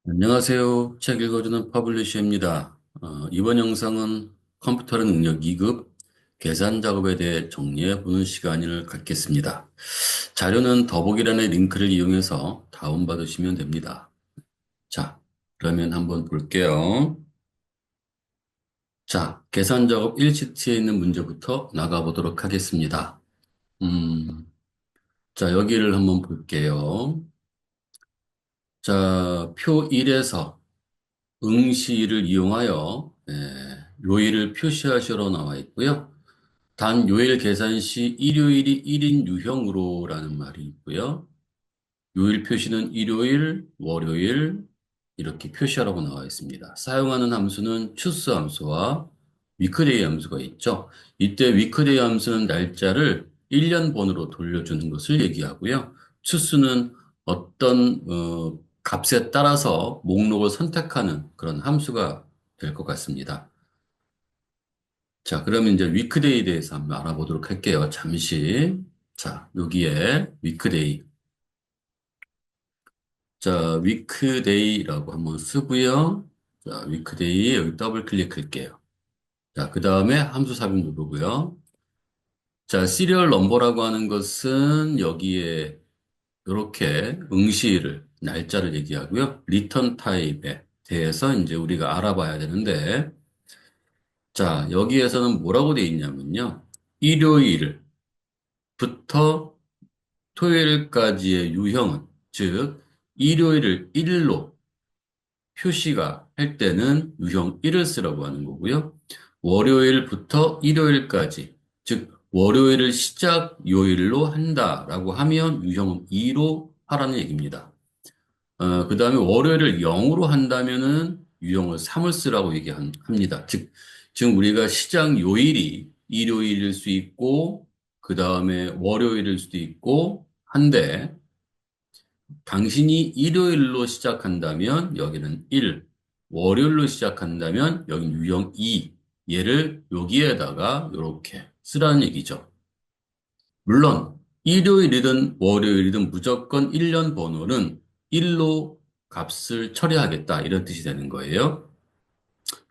안녕하세요. 책 읽어주는 퍼블리셔입니다. 이번 영상은 컴퓨터 능력 2급 계산 작업에 대해 정리해 보는 시간을 갖겠습니다. 자료는 더보기란의 링크를 이용해서 다운받으시면 됩니다. 자, 그러면 한번 볼게요. 자, 계산 작업 1시트에 있는 문제부터 나가보도록 하겠습니다. 음, 자, 여기를 한번 볼게요. 자, 표 1에서 응시를 이용하여 요일을 표시하시러 나와 있고요. 단 요일 계산 시 일요일이 1인 유형으로라는 말이 있고요. 요일 표시는 일요일, 월요일 이렇게 표시하라고 나와 있습니다. 사용하는 함수는 추스 함수와 위크데이 함수가 있죠. 이때 위크데이 함수는 날짜를 1년 번으로 돌려주는 것을 얘기하고요. 추스는 어떤 값에 따라서 목록을 선택하는 그런 함수가 될 것 같습니다. 자, 그러면 이제 위크데이에 대해서 한번 알아보도록 할게요. 잠시. 자, 여기에 위크데이. 자, 위크데이라고 한번 쓰고요. 자, 위크데이 여기 더블 클릭할게요. 자, 그 다음에 함수 삽입 누르고요. 자, 시리얼 넘버라고 하는 것은 여기에 이렇게 응시일, 날짜를 얘기하고요. 리턴 타입에 대해서 이제 우리가 알아봐야 되는데, 자, 여기에서는 뭐라고 되어 있냐면요. 일요일부터 토요일까지의 유형은, 즉, 일요일을 1로 표시가 할 때는 유형 1을 쓰라고 하는 거고요. 월요일부터 일요일까지, 즉 월요일을 시작 요일로 한다라고 하면 유형 2로 하라는 얘기입니다. 그 다음에 월요일을 0으로 한다면은 유형을 3을 쓰라고 얘기합니다. 즉 우리가 시작 요일이 일요일일 수 있고, 그 다음에 월요일일 수도 있고 한데, 당신이 일요일로 시작한다면 여기는 1, 월요일로 시작한다면 여기는 유형 2, 얘를 여기에다가 이렇게 쓰라는 얘기죠. 물론 일요일이든 월요일이든 무조건 1년 번호는 1로 값을 처리하겠다 이런 뜻이 되는 거예요.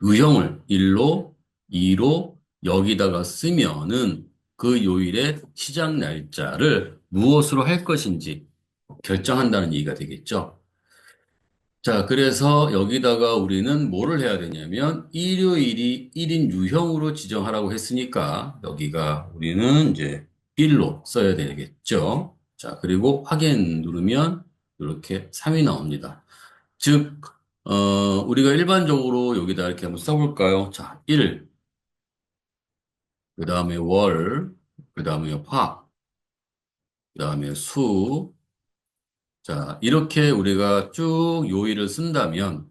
유형을 1로, 2로 여기다가 쓰면은 그 요일의 시작 날짜를 무엇으로 할 것인지 결정한다는 얘기가 되겠죠. 자, 그래서 여기다가 우리는 뭐를 해야 되냐면, 일요일이 1인 유형으로 지정하라고 했으니까, 여기가 우리는 이제 1로 써야 되겠죠. 자, 그리고 확인 누르면 이렇게 3이 나옵니다. 즉, 우리가 일반적으로 여기다 이렇게 한번 써볼까요? 자, 1, 그 다음에 월, 그 다음에 화, 그 다음에 수, 자, 이렇게 우리가 쭉 요일을 쓴다면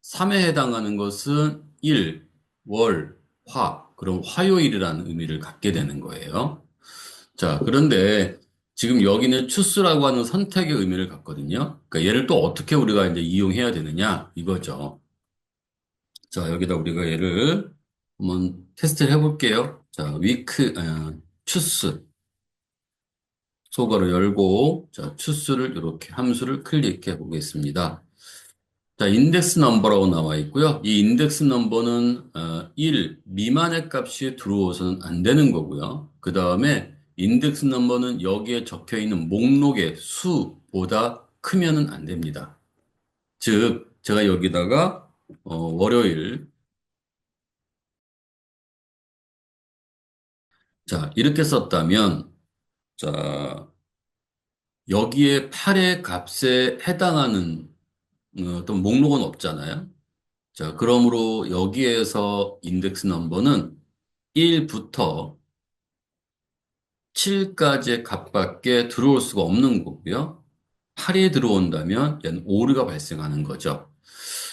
3에 해당하는 것은 일, 월, 화, 그럼 화요일이라는 의미를 갖게 되는 거예요. 자, 그런데 지금 여기는 추수라고 하는 선택의 의미를 갖거든요. 그러니까 얘를 또 어떻게 우리가 이제 이용해야 되느냐 이거죠. 자, 여기다 우리가 얘를 한번 테스트를 해볼게요. 자, 추스 소괄호 열고, 자, 추스를 이렇게 함수를 클릭해 보겠습니다. 자, 인덱스 넘버라고 나와 있고요. 이 인덱스 넘버는 1 미만의 값이 들어오서는 안 되는 거고요. 그 다음에 인덱스 넘버는 여기에 적혀 있는 목록의 수보다 크면은 안 됩니다. 즉, 제가 여기다가 월요일, 자, 이렇게 썼다면, 자, 여기에 8의 값에 해당하는 어떤 목록은 없잖아요. 자, 그러므로 여기에서 인덱스 넘버는 1부터 7까지의 값밖에 들어올 수가 없는 거고요. 8이 들어온다면 얘는 오류가 발생하는 거죠.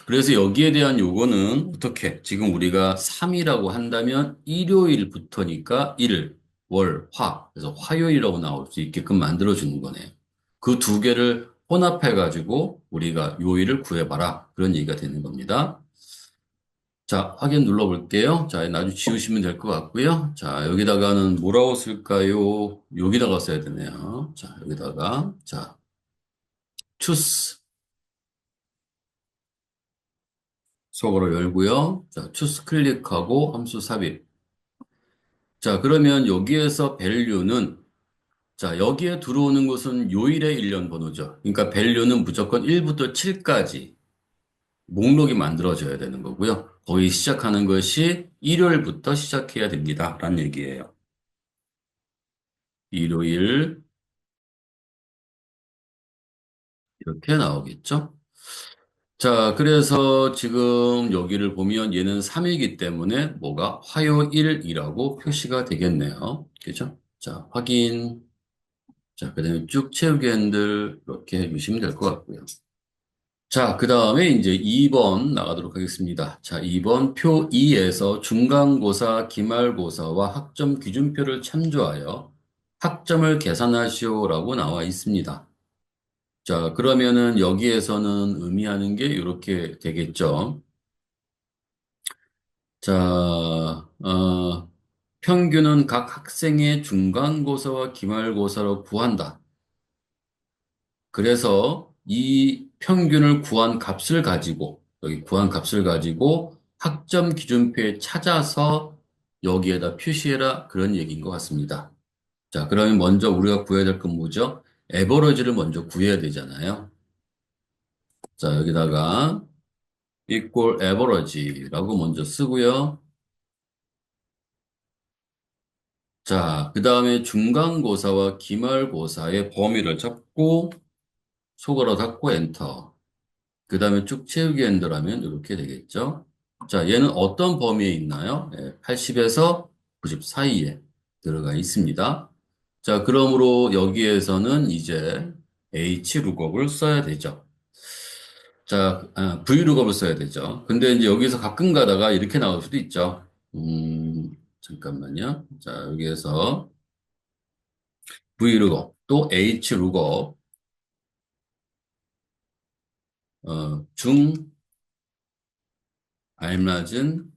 그래서 여기에 대한 요거는 어떻게? 지금 우리가 3이라고 한다면 일요일부터니까 일, 월, 화. 그래서 화요일이라고 나올 수 있게끔 만들어주는 거네요. 그 두 개를 혼합해가지고 우리가 요일을 구해봐라. 그런 얘기가 되는 겁니다. 자, 확인 눌러볼게요. 자, 나중에 지우시면 될 것 같고요. 자, 여기다가는 뭐라고 쓸까요? 여기다가 써야 되네요. 자, 여기다가, 자, choose. 속으로 열고요. 자, 추스 클릭하고 함수 삽입. 자, 그러면 여기에서 value는 자, 여기에 들어오는 것은 요일의 일련 번호죠. 그러니까 value는 무조건 1부터 7까지 목록이 만들어져야 되는 거고요. 거기 시작하는 것이 일요일부터 시작해야 됩니다. 라는 얘기예요. 일요일 이렇게 나오겠죠. 자, 그래서 지금 여기를 보면 얘는 3이기 때문에 뭐가 화요일이라고 표시가 되겠네요. 그죠? 자, 확인. 자, 그 다음에 쭉 채우기 핸들 이렇게 해주시면 될 것 같고요. 자, 그 다음에 이제 2번 나가도록 하겠습니다. 자, 2번 표 2에서 중간고사, 기말고사와 학점 기준표를 참조하여 학점을 계산하시오라고 나와 있습니다. 자, 그러면은 여기에서는 의미하는 게 이렇게 되겠죠. 자, 평균은 각 학생의 중간고사와 기말고사로 구한다. 그래서 이 평균을 구한 값을 가지고, 여기 구한 값을 가지고 학점 기준표에 찾아서 여기에다 표시해라. 그런 얘기인 것 같습니다. 자, 그러면 먼저 우리가 구해야 될 건 뭐죠? 에버러지를 먼저 구해야 되잖아요. 자, 여기다가 equal average라고 먼저 쓰고요. 자, 그 다음에 중간고사와 기말고사의 범위를 잡고 속으로 닫고 엔터. 그 다음에 쭉 채우기 엔더라면 이렇게 되겠죠. 자, 얘는 어떤 범위에 있나요? 80에서 90 사이에 들어가 있습니다. 자, 그러므로 여기에서는 이제 HLOOKUP을 써야 되죠. 자, VLOOKUP을 써야 되죠. 근데 이제 여기서 가끔 가다가 이렇게 나올 수도 있죠. 잠깐만요. 자, 여기에서 VLOOKUP 또 HLOOKUP 중 알맞은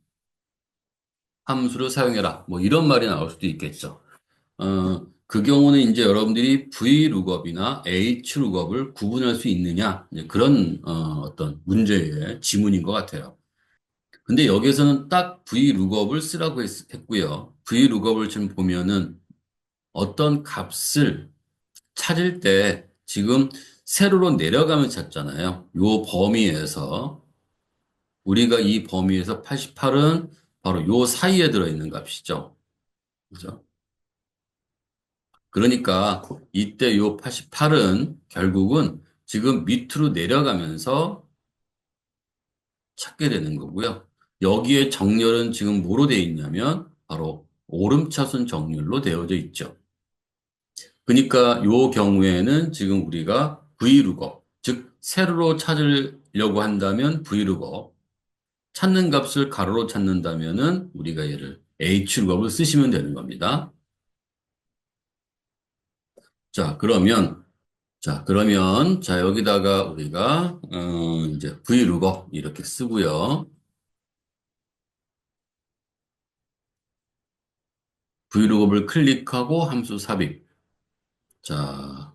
함수를 사용해라. 뭐 이런 말이 나올 수도 있겠죠. 그 경우는 이제 여러분들이 VLOOKUP이나 HLOOKUP을 구분할 수 있느냐? 이제 그런 어떤 문제의 지문인 것 같아요. 근데 여기서는 딱 VLOOKUP을 쓰라고 했고요. VLOOKUP을 지금 보면은 어떤 값을 찾을 때 지금 세로로 내려가면 찾잖아요. 요 범위에서 우리가 이 범위에서 88은 바로 요 사이에 들어있는 값이죠. 그죠? 그러니까 이때 요 88은 결국은 지금 밑으로 내려가면서 찾게 되는 거고요. 여기에 정렬은 지금 뭐로 되어 있냐면 바로 오름차순 정렬로 되어져 있죠. 그러니까 요 경우에는 지금 우리가 Vlookup, 즉 세로로 찾으려고 한다면 Vlookup, 찾는 값을 가로로 찾는다면은 우리가 얘를 Hlookup을 쓰시면 되는 겁니다. 자, 자, 여기다가 우리가, 이제 Vlookup 이렇게 쓰고요. Vlookup을 클릭하고 함수 삽입. 자,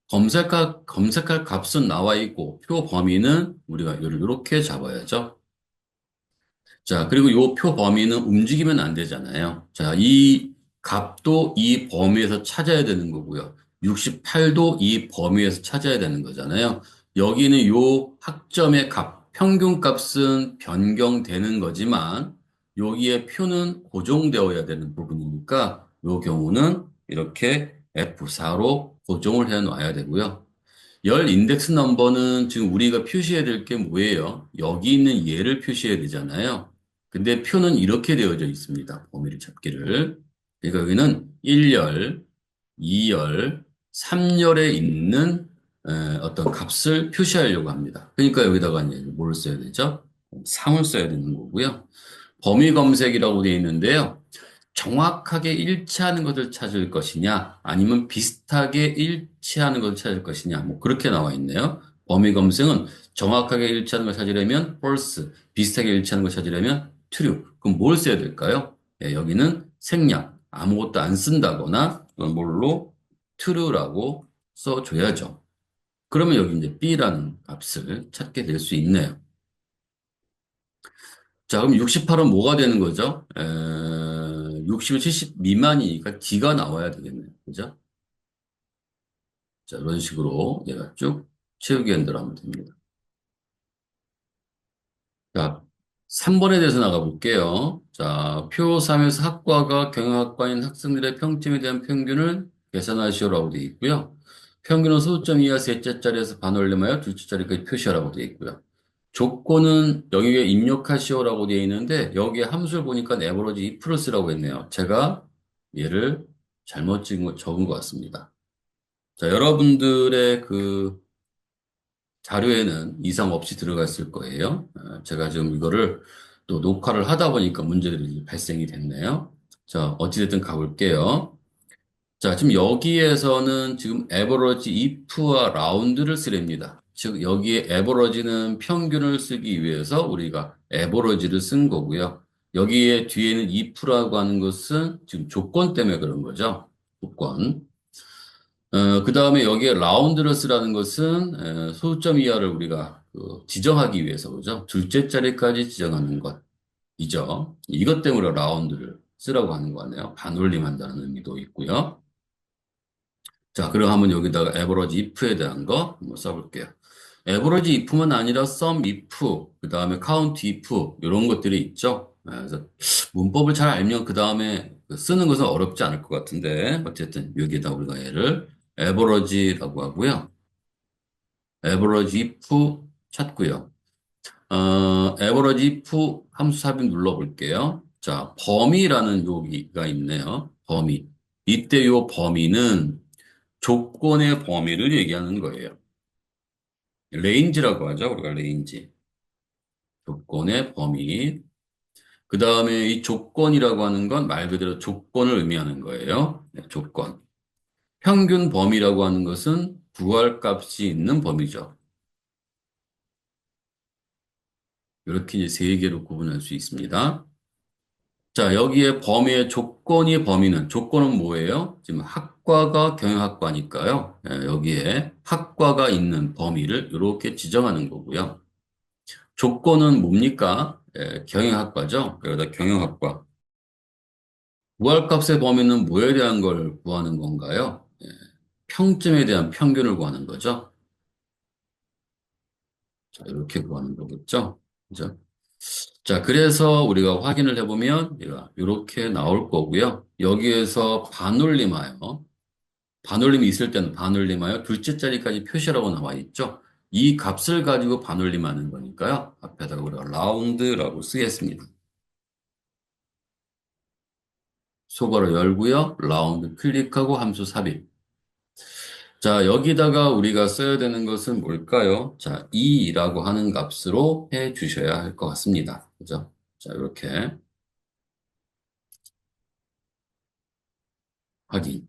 검색할 값은 나와 있고, 표 범위는 우리가 이렇게 잡아야죠. 자, 그리고 요 표 범위는 움직이면 안 되잖아요. 자, 이 값도 이 범위에서 찾아야 되는 거고요. 68도 이 범위에서 찾아야 되는 거잖아요. 여기는 요 학점의 값, 평균 값은 변경되는 거지만 여기에 표는 고정되어야 되는 부분이니까 요 경우는 이렇게 F4로 고정을 해 놔야 되고요. 열 인덱스 넘버는 지금 우리가 표시해야 될 게 뭐예요? 여기 있는 얘를 표시해야 되잖아요. 근데 표는 이렇게 되어져 있습니다. 범위를 찾기를. 그러니까 여기는 1열, 2열, 3열에 있는 어떤 값을 표시하려고 합니다. 그러니까 여기다가 이제 뭘 써야 되죠? 3을 써야 되는 거고요. 범위 검색이라고 되어 있는데요. 정확하게 일치하는 것을 찾을 것이냐, 아니면 비슷하게 일치하는 것을 찾을 것이냐, 뭐 그렇게 나와 있네요. 범위 검색은 정확하게 일치하는 걸 찾으려면 false, 비슷하게 일치하는 걸 찾으려면 true. 그럼 뭘 써야 될까요? 네, 여기는 생략, 아무것도 안 쓴다거나 그건 뭘로 true라고 써줘야죠. 그러면 여기 이제 b라는 값을 찾게 될 수 있네요. 자, 그럼 68은 뭐가 되는 거죠? 60은 70 미만이니까 D가 나와야 되겠네요. 그죠? 자, 이런 식으로 얘가 쭉 채우기 연대로 하면 됩니다. 자, 3번에 대해서 나가볼게요. 자, 표 3에서 학과가 경영학과인 학생들의 평점에 대한 평균을 계산하시오라고 되어 있고요. 평균은 소수점 이하 셋째 자리에서 반올림하여 둘째 자리까지 표시하라고 되어 있고요. 조건은 여기에 입력하시오라고 되어 있는데 여기에 함수를 보니까 에버러지 if를 쓰라고 했네요. 제가 얘를 잘못 적은 것 같습니다. 자, 여러분들의 그 자료에는 이상 없이 들어가 있을 거예요. 제가 지금 이거를 또 녹화를 하다 보니까 문제들이 발생이 됐네요. 자, 어찌됐든 가볼게요. 자, 지금 여기에서는 지금 에버러지 if와 라운드를 쓰랍니다. 즉, 여기에 에버러지는 평균을 쓰기 위해서 우리가 에버러지를 쓴 거고요. 여기에 뒤에는 if라고 하는 것은 지금 조건 때문에 그런 거죠. 조건. 그 다음에 여기에 라운드를 쓰라는 것은 소수점 이하를 우리가 그 지정하기 위해서 그죠? 둘째 자리까지 지정하는 것이죠. 이것 때문에 라운드를 쓰라고 하는 거네요. 반올림한다는 의미도 있고요. 자, 그럼 한번 여기다가 에버러지 if에 대한 거 한번 써볼게요. 에버러지 if만 아니라 sum if, 그 다음에 count if 이런 것들이 있죠. 그래서 문법을 잘 알면 그 다음에 쓰는 것은 어렵지 않을 것 같은데 어쨌든 여기에다 우리가 얘를 에버러지라고 하고요. 에버러지 if 찾고요. 에버러지 if 함수 삽입 눌러볼게요. 자, 범위라는 여기가 있네요. 범위. 이때 요 범위는 조건의 범위를 얘기하는 거예요. 레인지라고 하죠. 우리가 레인지. 조건의 범위. 그 다음에 이 조건이라고 하는 건 말 그대로 조건을 의미하는 거예요. 네, 조건. 평균 범위라고 하는 것은 구할 값이 있는 범위죠. 이렇게 이제 세 개로 구분할 수 있습니다. 자, 여기에 범위의 조건이 범위는, 조건은 뭐예요? 지금 학과가 경영학과니까요. 여기에 학과가 있는 범위를 이렇게 지정하는 거고요. 조건은 뭡니까? 경영학과죠. 그러다 경영학과. 구할값의 범위는 뭐에 대한 걸 구하는 건가요? 평점에 대한 평균을 구하는 거죠. 자, 이렇게 구하는 거겠죠. 그죠? 자, 그래서 우리가 확인을 해보면 이렇게 나올 거고요. 여기에서 반올림하여, 반올림이 있을 때는 반올림하여 둘째 자리까지 표시라고 나와 있죠. 이 값을 가지고 반올림하는 거니까요. 앞에다가 우리가 라운드라고 쓰겠습니다. 소괄호 열고요. 라운드 클릭하고 함수 삽입. 자, 여기다가 우리가 써야 되는 것은 뭘까요? 자, 2라고 하는 값으로 해 주셔야 할 것 같습니다. 그죠? 자, 이렇게 확인.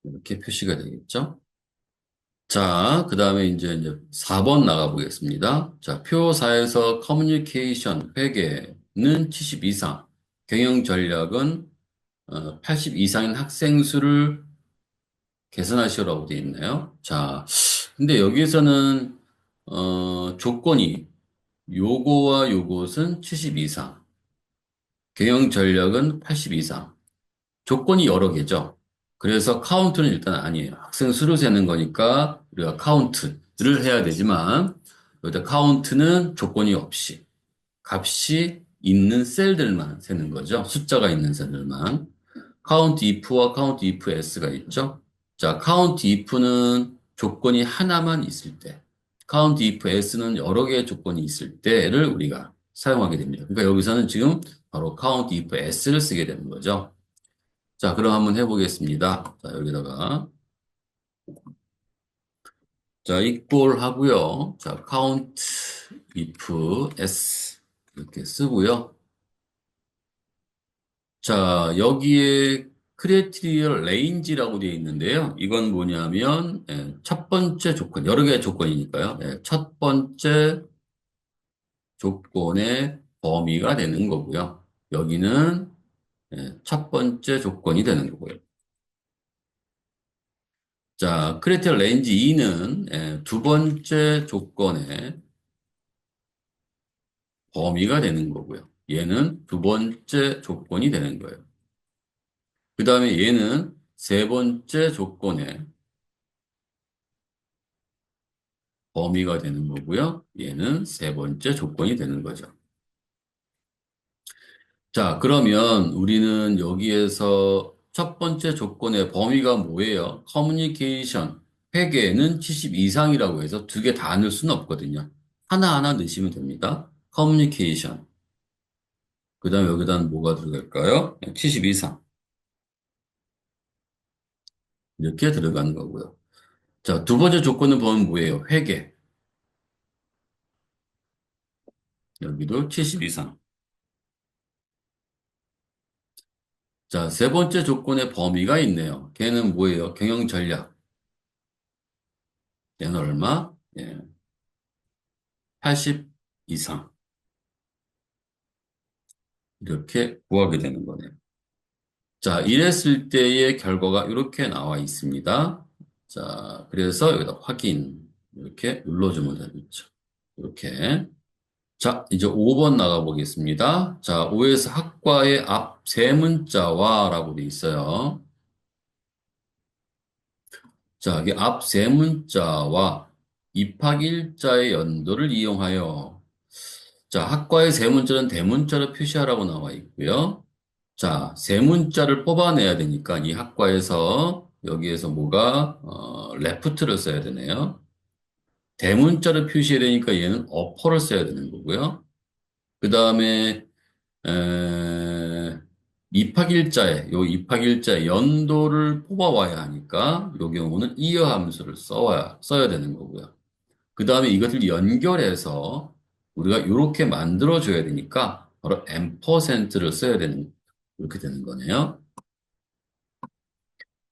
이렇게 표시가 되겠죠? 자, 그 다음에 이제 4번 나가보겠습니다. 자, 표 4에서 커뮤니케이션 회계는 70 이상, 경영 전략은 80 이상인 학생 수를 계산하시라고 되어 있네요. 자, 근데 여기에서는 조건이 요거와 요것은 70 이상, 경영 전략은 80 이상. 조건이 여러 개죠. 그래서 카운트는 일단 아니에요. 학생 수를 세는 거니까 우리가 카운트를 해야 되지만 여기다 카운트는 조건이 없이 값이 있는 셀들만 세는 거죠. 숫자가 있는 셀들만. 카운트 if와 카운트 if s가 있죠. 자, 카운트 if는 조건이 하나만 있을 때, 카운트 if s는 여러 개의 조건이 있을 때를 우리가 사용하게 됩니다. 그러니까 여기서는 지금 바로 카운트 if s를 쓰게 되는 거죠. 자, 그럼 한번 해보겠습니다. 자, 여기다가 자, equal 하고요. 자, count if s 이렇게 쓰고요. 자, 여기에 크리에이티브 레인지라고 되어 있는데요. 이건 뭐냐면 첫 번째 조건, 여러 개의 조건이니까요. 첫 번째 조건의 범위가 되는 거고요. 여기는 첫 번째 조건이 되는 거고요. 자, 크리에이티브 레인지 2는 두 번째 조건의 범위가 되는 거고요. 얘는 두 번째 조건이 되는 거예요. 그 다음에 얘는 세 번째 조건의 범위가 되는 거고요. 얘는 세 번째 조건이 되는 거죠. 자, 그러면 우리는 여기에서 첫 번째 조건의 범위가 뭐예요? 커뮤니케이션, 회계는 70 이상이라고 해서 두 개 다 넣을 수는 없거든요. 하나하나 넣으시면 됩니다. 커뮤니케이션. 그 다음에 여기다 뭐가 들어갈까요? 70 이상. 이렇게 들어가는 거고요. 자, 두 번째 조건은 보면 뭐예요? 회계. 여기도 70 이상. 자, 세 번째 조건의 범위가 있네요. 걔는 뭐예요? 경영 전략. 얘는 얼마? 예, 80 이상. 이렇게 구하게 되는 거네요. 자, 이랬을 때의 결과가 이렇게 나와 있습니다. 자, 그래서 여기다 확인. 이렇게 눌러주면 되겠죠. 이렇게. 자, 이제 5번 나가보겠습니다. 자, 5에서 학과의 앞 세 문자와 라고 돼 있어요. 자, 이게 앞 세 문자와 입학일자의 연도를 이용하여 자, 학과의 세 문자는 대문자로 표시하라고 나와 있고요. 자, 세 문자를 뽑아내야 되니까 이 학과에서 여기에서 뭐가 레프트를 써야 되네요. 대문자를 표시해야 되니까 얘는 어퍼를 써야 되는 거고요. 그 다음에 요 입학일자의 연도를 뽑아와야 하니까 요 경우는 이어 함수를 써야 되는 거고요. 그 다음에 이것을 연결해서 우리가 이렇게 만들어줘야 되니까 바로 앰퍼센트를 써야 되는, 이렇게 되는 거네요.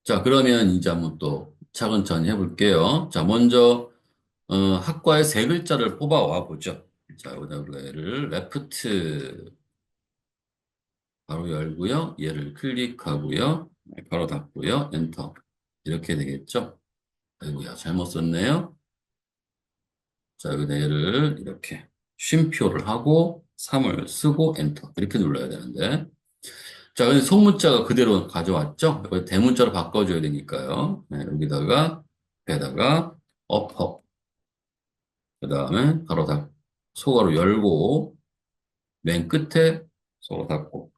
자, 그러면 이제 한번 또 차근차근히 해볼게요. 자, 먼저, 학과의 세 글자를 뽑아와 보죠. 자, 여기다 우리가 얘를 레프트 바로 열고요. 얘를 클릭하고요. 네, 바로 닫고요. 엔터. 이렇게 되겠죠. 아이고야, 잘못 썼네요. 자, 여기다 얘를 이렇게 쉼표를 하고 3을 쓰고 엔터. 이렇게 눌러야 되는데. 자, 근데 소문자가 그대로 가져왔죠? 이걸 대문자로 바꿔줘야 되니까요. 네, 여기다가, 배다가, 엎어. 그 다음에 가로 닫고, 소가로 열고, 맨 끝에 소로 닫고.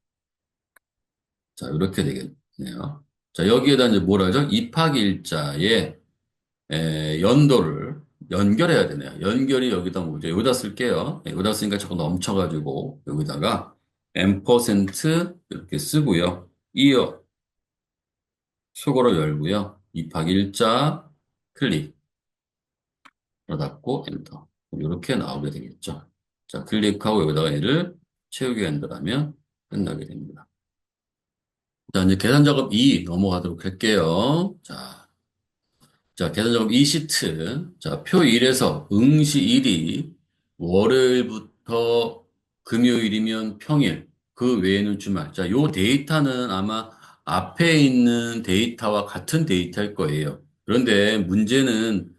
자, 이렇게 되겠네요. 자, 여기에다 이제 뭐라 하죠? 입학일자의 연도를 연결해야 되네요. 연결이 여기다 뭐죠? 여기다 쓸게요. 네, 여기다 쓰니까 자꾸 넘쳐가지고, 여기다가, 앰퍼센트 이렇게 쓰고요. 이어 속으로 열고요. 입학일자 클릭 닫고 엔터. 이렇게 나오게 되겠죠. 자, 클릭하고 여기다가 얘를 채우게 한다면 끝나게 됩니다. 자, 이제 계산 작업 2 넘어가도록 할게요. 자, 계산 작업 2시트. 자, 표 1에서 응시 1이 월요일부터 금요일이면 평일, 그 외에는 주말. 자, 요 데이터는 아마 앞에 있는 데이터와 같은 데이터일 거예요. 그런데 문제는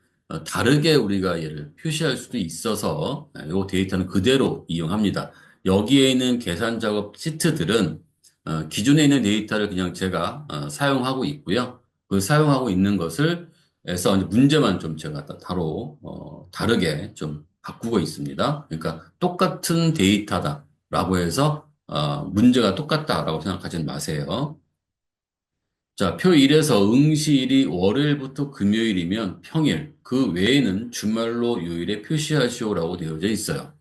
다르게 우리가 얘를 표시할 수도 있어서 요 데이터는 그대로 이용합니다. 여기에 있는 계산 작업 시트들은 기존에 있는 데이터를 그냥 제가 사용하고 있고요. 그 사용하고 있는 것을 에서 이제 문제만 좀 제가 따로 다르게 좀 바꾸고 있습니다. 그러니까 똑같은 데이터다라고 해서 문제가 똑같다라고 생각하지 마세요. 자, 표 1에서 응시일이 월요일부터 금요일이면 평일, 그 외에는 주말로 요일에 표시하시오라고 되어져 있어요.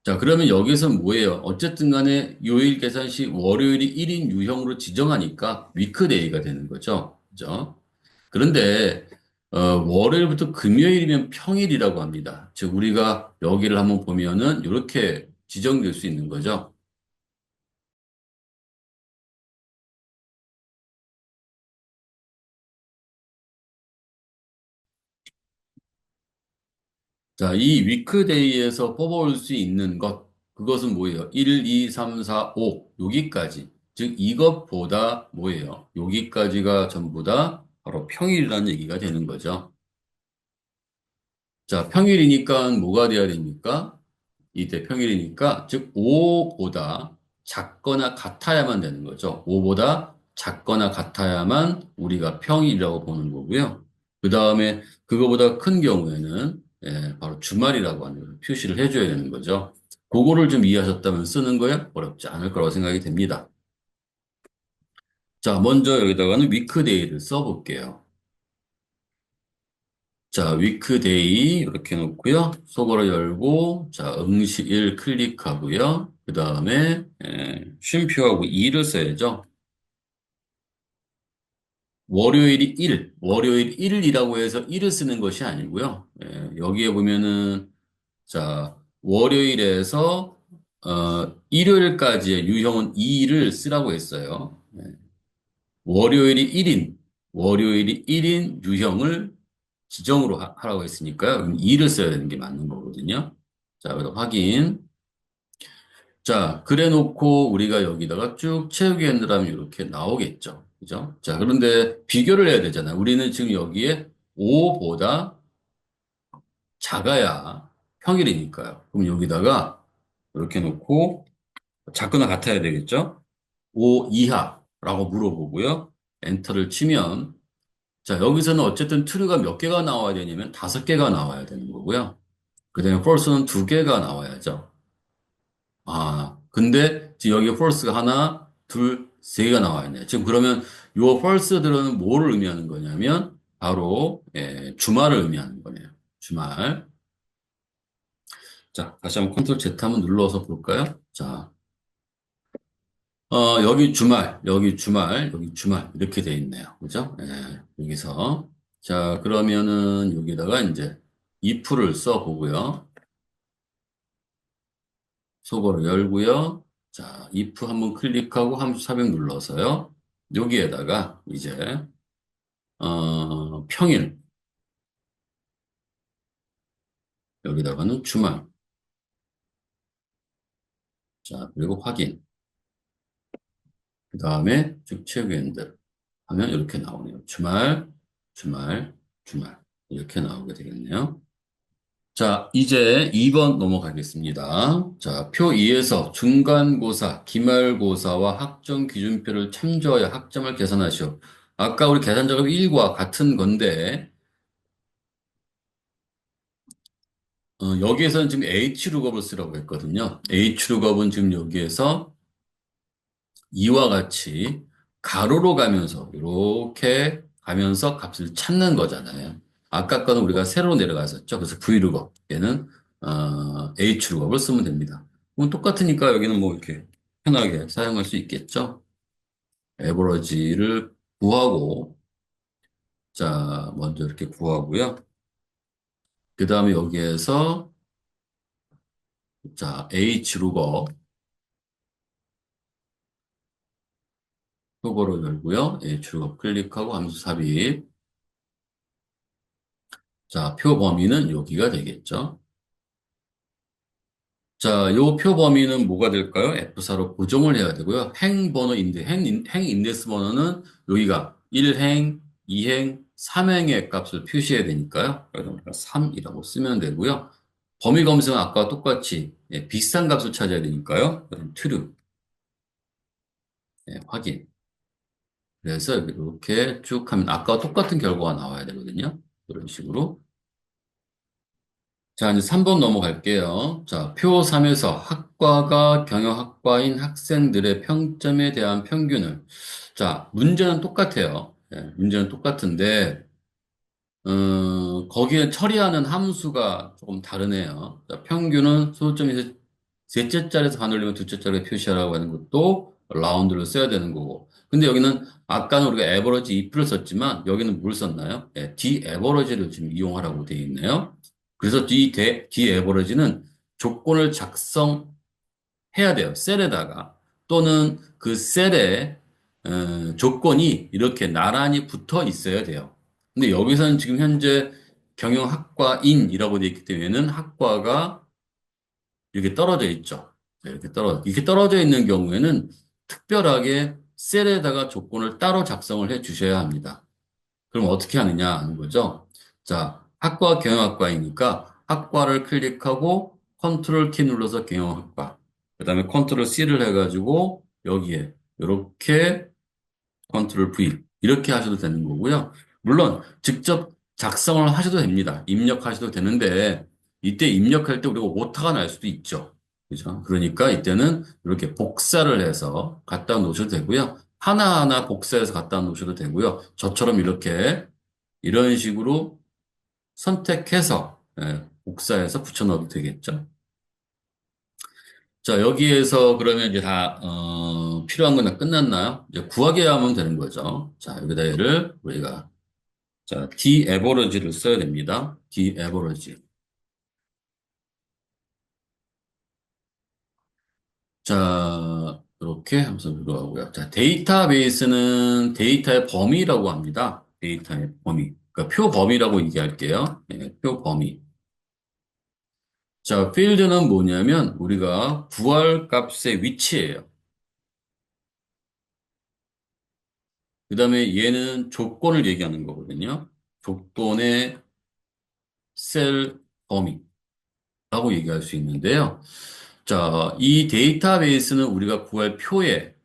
자, 그러면 여기서 뭐예요? 어쨌든 간에 요일 계산 시 월요일이 1인 유형으로 지정하니까 위크데이가 되는 거죠. 그죠? 그런데 월요일부터 금요일이면 평일이라고 합니다. 즉 우리가 여기를 한번 보면은 이렇게 지정될 수 있는 거죠. 자, 이 위크데이에서 뽑아올 수 있는 것, 그것은 뭐예요? 1, 2, 3, 4, 5 여기까지. 즉 이것보다 뭐예요? 여기까지가 전부 다 바로 평일이라는 얘기가 되는 거죠. 자, 평일이니까 뭐가 돼야 됩니까? 이때 평일이니까, 즉, 5보다 작거나 같아야만 되는 거죠. 5보다 작거나 같아야만 우리가 평일이라고 보는 거고요. 그 다음에 그거보다 큰 경우에는 바로 주말이라고 하는 걸 표시를 해줘야 되는 거죠. 그거를 좀 이해하셨다면 쓰는 거에 어렵지 않을 거라고 생각이 됩니다. 자, 먼저 여기다가는 위크데이를 써볼게요. 자, 위크데이 이렇게 놓고요. 속어로 열고, 자, 응시일 클릭하고요. 그 다음에 쉼표하고 2를 써야죠. 월요일이 1, 월요일 1이라고 해서 1을 쓰는 것이 아니고요. 여기에 보면은 자, 월요일에서 일요일까지의 유형은 2를 쓰라고 했어요. 월요일이 1인, 월요일이 1인 유형을 지정으로 라고 했으니까요. 그럼 2를 써야 되는 게 맞는 거거든요. 자, 그래서 확인. 자, 그래 놓고 우리가 여기다가 쭉 채우기 한다면 이렇게 나오겠죠. 그죠? 자, 그런데 비교를 해야 되잖아요. 우리는 지금 여기에 5보다 작아야 평일이니까요. 그럼 여기다가 이렇게 놓고 작거나 같아야 되겠죠? 5 이하라고 물어보고요. 엔터를 치면 자, 여기서는 어쨌든 true가 몇 개가 나와야 되냐면 5개가 나와야 되는 거고요. 그다음에 false는 2개가 나와야죠. 아, 근데 지금 여기 false가 하나, 둘, 세 개가 나와 있네요. 지금 그러면 요 false들은 뭐를 의미하는 거냐면 바로 주말을 의미하는 거네요. 주말. 자, 다시 한번 컨트롤 Z 한번 눌러서 볼까요? 자, 여기 주말, 여기 주말, 여기 주말 이렇게 돼 있네요. 그죠? 여기서 자, 그러면은 여기다가 이제 if를 써 보고요. 속어로 열고요. 자, if 한번 클릭하고 함수 400 눌러서요. 여기에다가 이제 평일 여기다가는 주말. 자, 그리고 확인. 그 다음에 쭉 채우기엔들 하면 이렇게 나오네요. 주말, 주말, 주말 이렇게 나오게 되겠네요. 자, 이제 2번 넘어가겠습니다. 자, 표 2에서 중간고사, 기말고사와 학점 기준표를 참조하여 학점을 계산하시오. 아까 우리 계산 작업 1과 같은 건데, 여기에서는 지금 H룩업을 쓰라고 했거든요. H룩업은 지금 여기에서 이와 같이 가로로 가면서 이렇게 가면서 값을 찾는 거잖아요. 아까 거는 우리가 세로 내려갔었죠. 그래서 V룩업 얘는 H룩업을 쓰면 됩니다. 그럼 똑같으니까 여기는 뭐 이렇게 편하게 사용할 수 있겠죠. 에버러지를 구하고 자 먼저 이렇게 구하고요. 그 다음에 여기에서 자 H룩업 표고로 열고요. H룩업 클릭하고 함수 삽입 자, 표 범위는 여기가 되겠죠. 자, 요 표 범위는 뭐가 될까요? F4로 고정을 해야 되고요. 행 인덱스 번호는 여기가 1행, 2행, 3행의 값을 표시해야 되니까요. 그래서 우리가 3이라고 쓰면 되고요. 범위 검색은 아까와 똑같이 비슷한 값을 찾아야 되니까요. 그럼 true, 확인. 그래서 이렇게 쭉 하면 아까와 똑같은 결과가 나와야 되거든요. 이런 식으로. 자, 이제 3번 넘어갈게요. 자, 표 3에서 학과가 경영학과인 학생들의 평점에 대한 평균을. 자, 문제는 똑같아요. 문제는 똑같은데, 거기에 처리하는 함수가 조금 다르네요. 자, 평균은 소점에서 셋째 자리에서 반올리면 둘째 자리에 표시하라고 하는 것도 라운드를 써야 되는 거고. 근데 여기는 아까는 우리가 에버러지 if를 썼지만 여기는 뭘 썼나요? 디에버러지를 지금 이용하라고 되어 있네요. 그래서 디에버러지는 조건을 작성해야 돼요. 셀에다가. 또는 그 셀에 조건이 이렇게 나란히 붙어 있어야 돼요. 근데 여기서는 지금 현재 경영학과인이라고 되어 있기 때문에는 학과가 이렇게 떨어져 있죠. 네, 이렇게 떨어져 있는 경우에는 특별하게 셀에다가 조건을 따로 작성을 해 주셔야 합니다. 그럼 어떻게 하느냐 하는 거죠. 자, 학과 경영학과이니까 학과를 클릭하고 컨트롤 키 눌러서 경영 확과. 그 다음에 컨트롤 C를 해가지고 여기에 이렇게 컨트롤 V 이렇게 하셔도 되는 거고요. 물론 직접 작성을 하셔도 됩니다. 입력하셔도 되는데 이때 입력할 때 우리가 오타가 날 수도 있죠. 그죠? 그러니까 이때는 이렇게 복사를 해서 갖다 놓으셔도 되고요. 하나하나 복사해서 갖다 놓으셔도 되고요. 저처럼 이렇게 이런 식으로 선택해서 복사해서 붙여 넣어도 되겠죠. 자, 여기에서 그러면 이제 다, 필요한 건 다 끝났나요? 이제 구하기 하면 되는 거죠. 자, 여기다 얘를 우리가, 자, d-average를 써야 됩니다. d-average. 자, 이렇게 하면서 들어가고요. 자, 데이터베이스는 데이터의 범위라고 합니다. 데이터의 범위. 그러니까 표 범위라고 얘기할게요. 표 범위. 자, 필드는 뭐냐면 우리가 구할 값의 위치예요. 그 다음에 얘는 조건을 얘기하는 거거든요. 조건의 셀 범위라고 얘기할 수 있는데요. 자, 이 데이터베이스는 우리가 구할 표의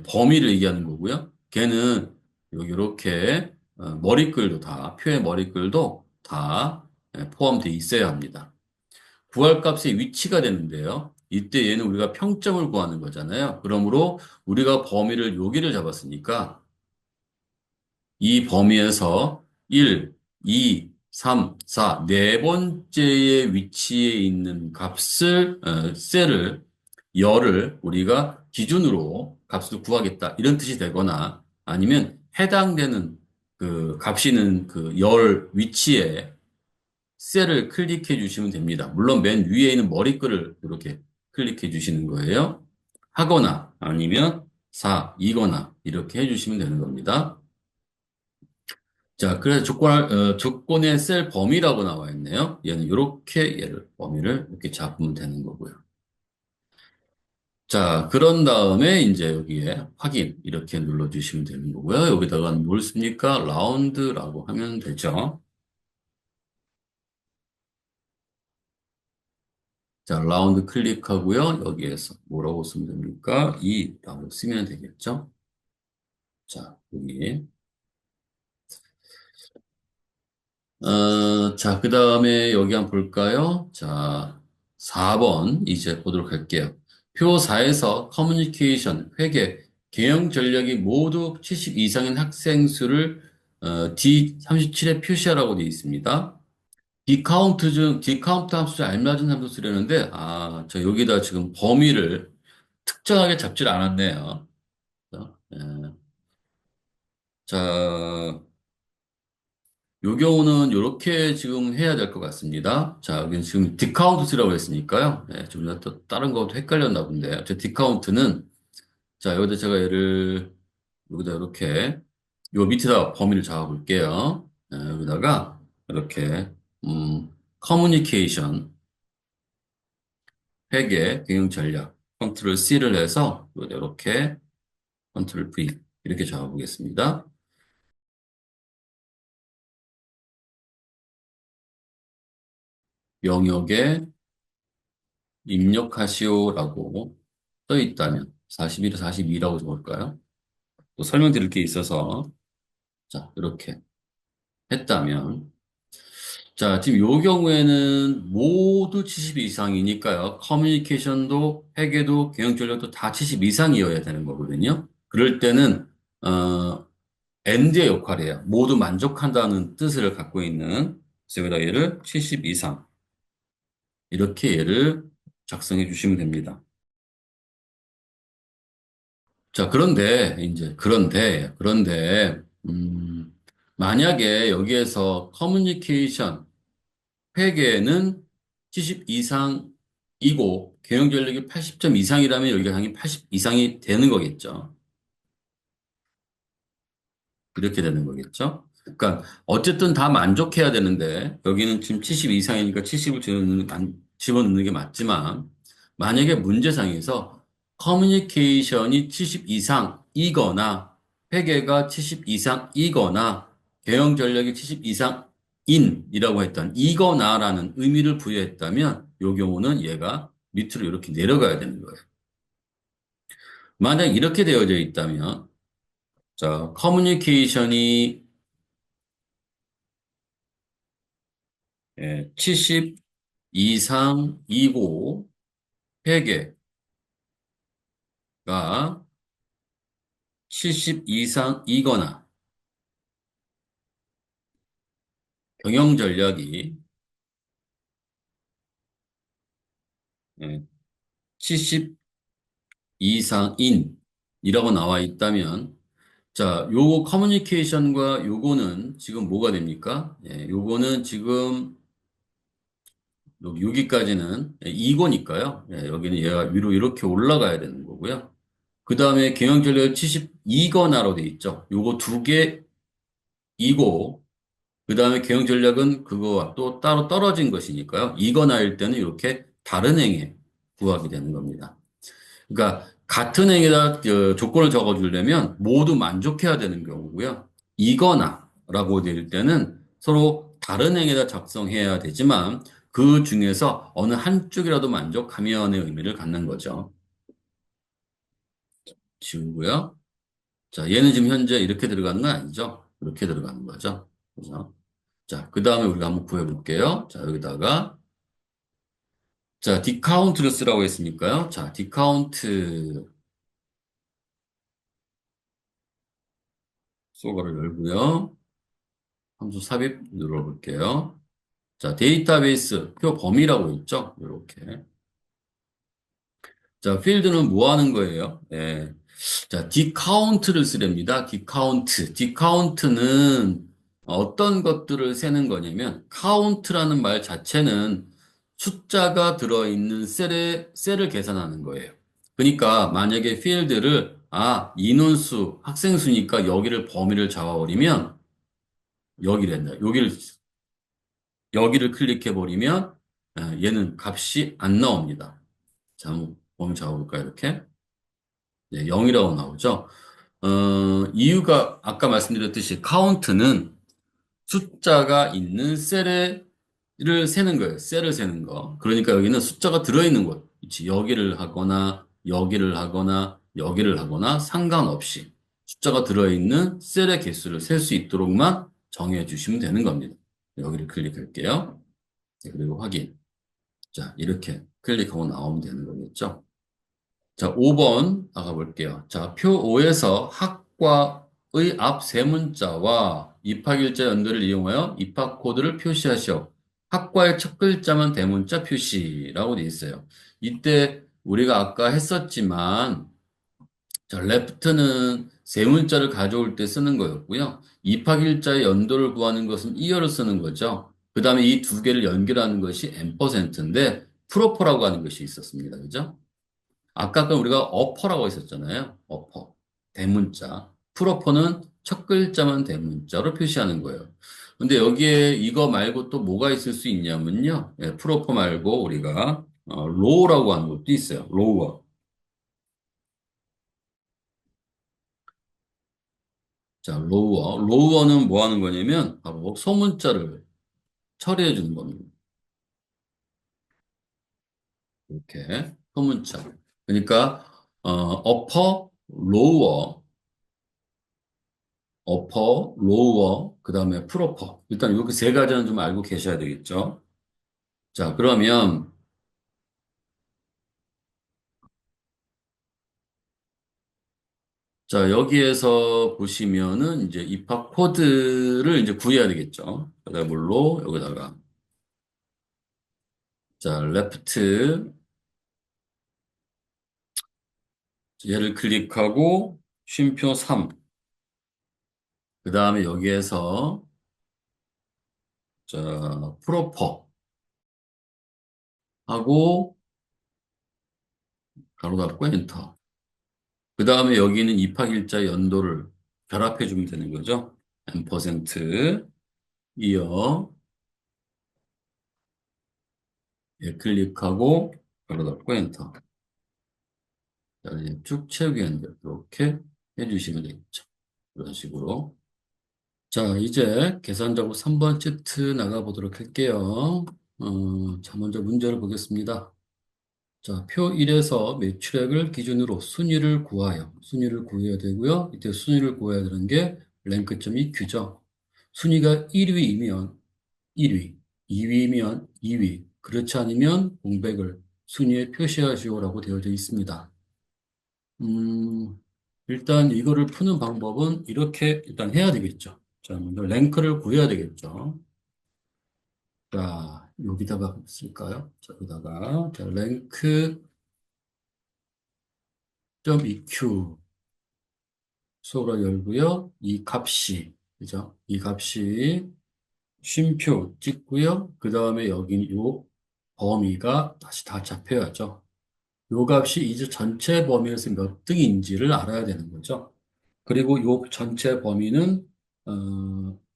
범위를 얘기하는 거고요. 걔는 여기 이렇게 머리글도 다, 표의 머리글도 다 포함되어 있어야 합니다. 구할 값의 위치가 되는데요. 이때 얘는 우리가 평점을 구하는 거잖아요. 그러므로 우리가 범위를 여기를 잡았으니까 이 범위에서 1, 2, 3, 4, 네 번째의 위치에 있는 값을, 셀을, 열을 우리가 기준으로 값을 구하겠다. 이런 뜻이 되거나 아니면 해당되는 그 값이 있는 그 열 위치에 셀을 클릭해 주시면 됩니다. 물론 맨 위에 있는 머리글을 이렇게 클릭해 주시는 거예요. 하거나 아니면 4, 이거나 이렇게 해 주시면 되는 겁니다. 자, 그래서 조건의 셀 범위라고 나와 있네요. 얘는 이렇게 얘를 범위를 이렇게 잡으면 되는 거고요. 자, 그런 다음에 이제 여기에 확인 이렇게 눌러주시면 되는 거고요. 여기다가 뭘 씁니까? 라운드라고 하면 되죠. 자, 라운드 클릭하고요. 여기에서 뭐라고 쓰면 됩니까? 2라고 쓰면 되겠죠. 자, 여기. 자, 그 다음에 여기 한번 볼까요? 자, 4번 이제 보도록 할게요. 표 4에서 커뮤니케이션, 회계, 개형 전력이 모두 70 이상인 학생 수를 D37에 표시하라고 되어 있습니다. 디카운트 함수 알맞은 함수 쓰려는데, 저 여기다 지금 범위를 특정하게 잡질 않았네요. 예. 자, 요 경우는 이렇게 지금 해야 될 것 같습니다. 자, 여기 지금 디카운트라고 했으니까요. 네, 좀 또 다른 것도 헷갈렸나 본데. 저 디카운트는, 자, 여기다 제가 얘를, 여기다 이렇게, 요 밑에다 범위를 잡아볼게요. 네, 여기다가, 이렇게, 커뮤니케이션, 회계, 경영 전략, 컨트롤 C를 해서, 여기다 이렇게, 컨트롤 V, 이렇게 잡아보겠습니다. 영역에 입력하시오라고 떠 있다면 41, 42라고 적을까요? 또 설명드릴 게 있어서 자 이렇게 했다면 자 지금 요 경우에는 모두 70 이상이니까요. 커뮤니케이션도 회계도 경영 전략도 다 70 이상이어야 되는 거거든요. 그럴 때는 AND의 역할이에요. 모두 만족한다는 뜻을 갖고 있는 그래서 여기다 얘를 70 이상 이렇게 얘를 작성해 주시면 됩니다. 자, 그런데, 만약에 여기에서 커뮤니케이션, 회계는 70 이상이고, 경영 전력이 80점 이상이라면 여기가 당연히 80 이상이 되는 거겠죠. 이렇게 되는 거겠죠. 그러니까, 어쨌든 다 만족해야 되는데, 여기는 지금 70 이상이니까 70을 집어넣는 게 맞지만, 만약에 문제상에서 커뮤니케이션이 70 이상이거나, 회계가 70 이상이거나, 경영 전력이 70 이상인이라고 했던, 이거나라는 의미를 부여했다면, 요 경우는 얘가 밑으로 이렇게 내려가야 되는 거예요. 만약 이렇게 되어져 있다면, 자, 커뮤니케이션이 70 이상이고, 회계가 70 이상이거나, 경영 전략이 70 이상인이라고 나와 있다면, 자, 요 커뮤니케이션과 요거는 지금 뭐가 됩니까? 요거는 지금 여기까지는 이거니까요. 여기는 얘가 위로 이렇게 올라가야 되는 거고요. 그 다음에 경영전략 72거나로 돼 있죠. 요거 두 개 이고, 그 다음에 경영전략은 그거와 또 따로 떨어진 것이니까요. 이거나일 때는 이렇게 다른 행에 부합이 되는 겁니다. 그러니까 같은 행에다 조건을 적어주려면 모두 만족해야 되는 경우고요. 이거나라고 될 때는 서로 다른 행에다 작성해야 되지만 그 중에서 어느 한쪽이라도 만족하면의 의미를 갖는 거죠. 지우고요. 자, 얘는 지금 현재 이렇게 들어가는 건 아니죠. 이렇게 들어가는 거죠. 그죠? 자, 그 다음에 우리가 한번 구해볼게요. 자, 여기다가 자, 디카운트를 쓰라고 했으니까요. 자, 디카운트 소거를 열고요. 함수 삽입 눌러볼게요. 자, 데이터베이스 표 범위라고 있죠? 이렇게. 자, 필드는 뭐 하는 거예요? 자, 디카운트를 쓰렵니다. 디카운트. 디카운트는 어떤 것들을 세는 거냐면, 카운트라는 말 자체는 숫자가 들어있는 셀을 계산하는 거예요. 그러니까 만약에 필드를, 인원수, 학생수니까 여기를 범위를 잡아버리면, 여기를 한다. 여기를 클릭해버리면, 얘는 값이 안 나옵니다. 자, 한번 범위 잡아볼까요? 이렇게. 네, 0이라고 나오죠. 이유가 아까 말씀드렸듯이 카운트는 숫자가 있는 셀을 세는 거예요. 셀을 세는 거. 그러니까 여기는 숫자가 들어있는 곳. 그치? 여기를 하거나, 여기를 하거나, 여기를 하거나 상관없이 숫자가 들어있는 셀의 개수를 셀 수 있도록만 정해 주시면 되는 겁니다. 여기를 클릭할게요. 네, 그리고 확인. 자, 이렇게 클릭하고 나오면 되는 거겠죠. 자, 5번 나가볼게요. 자, 표 5에서 학과의 앞 세 문자와 입학일자 연도를 이용하여 입학 코드를 표시하시오. 학과의 첫 글자만 대문자 표시라고 되어 있어요. 이때 우리가 아까 했었지만, 자, left는 세 문자를 가져올 때 쓰는 거였고요. 입학일자의 연도를 구하는 것은 이어를 쓰는 거죠. 그 다음에 이 두 개를 연결하는 것이 %인데, 프로퍼라고 하는 것이 있었습니다. 그죠? 아까 그 우리가 어퍼라고 했었잖아요. 어퍼. 대문자. 프로퍼는 첫 글자만 대문자로 표시하는 거예요. 근데 여기에 이거 말고 또 뭐가 있을 수 있냐면요. 프로퍼 말고 우리가 로우라고 하는 것도 있어요. 로우어. 자, 로우어. 로우어는 뭐 하는 거냐면 바로 소문자를 처리해 주는 겁니다. 이렇게 소문자. 그러니까 어퍼, 로우어, 어퍼, 로우어, 그 다음에 프로퍼. 일단 이렇게 세 가지는 좀 알고 계셔야 되겠죠. 자, 그러면, 자, 여기에서 보시면은 이제 입학 코드를 이제 구해야 되겠죠. 레벨로 여기다가. 자, 레프트. 얘를 클릭하고, 쉼표 3. 그 다음에 여기에서, 자, 프로퍼 하고, 가로 닫고 엔터. 그 다음에 여기는 입학일자 연도를 결합해 주면 되는 거죠. %, 이어, 예, 클릭하고, 가로 닫고 엔터. 자, 이제 쭉 채우기 하는 거 이렇게 해주시면 되겠죠. 이런 식으로. 자, 이제 계산 작업 3번 치트 나가보도록 할게요. 자, 먼저 문제를 보겠습니다. 자, 표 1에서 매출액을 기준으로 순위를 구해야 되고요. 이때 순위를 구해야 되는 게 랭크점이 Q죠. 순위가 1위이면 1위, 2위이면 2위, 그렇지 않으면 공백을 순위에 표시하시오라고 되어져 있습니다. 음, 일단 이거를 푸는 방법은 이렇게 일단 해야 되겠죠. 자, 먼저 랭크를 구해야 되겠죠. 자, 여기다가 쓸까요? 자, 여기다가, 자, 랭크 점 EQ 수업을 열고요. 이 값이, 그죠? 이 값이 쉼표 찍고요. 그 다음에 여기 요 범위가 다시 다 잡혀야죠. 요 값이 이제 전체 범위에서 몇 등인지를 알아야 되는 거죠. 그리고 요 전체 범위는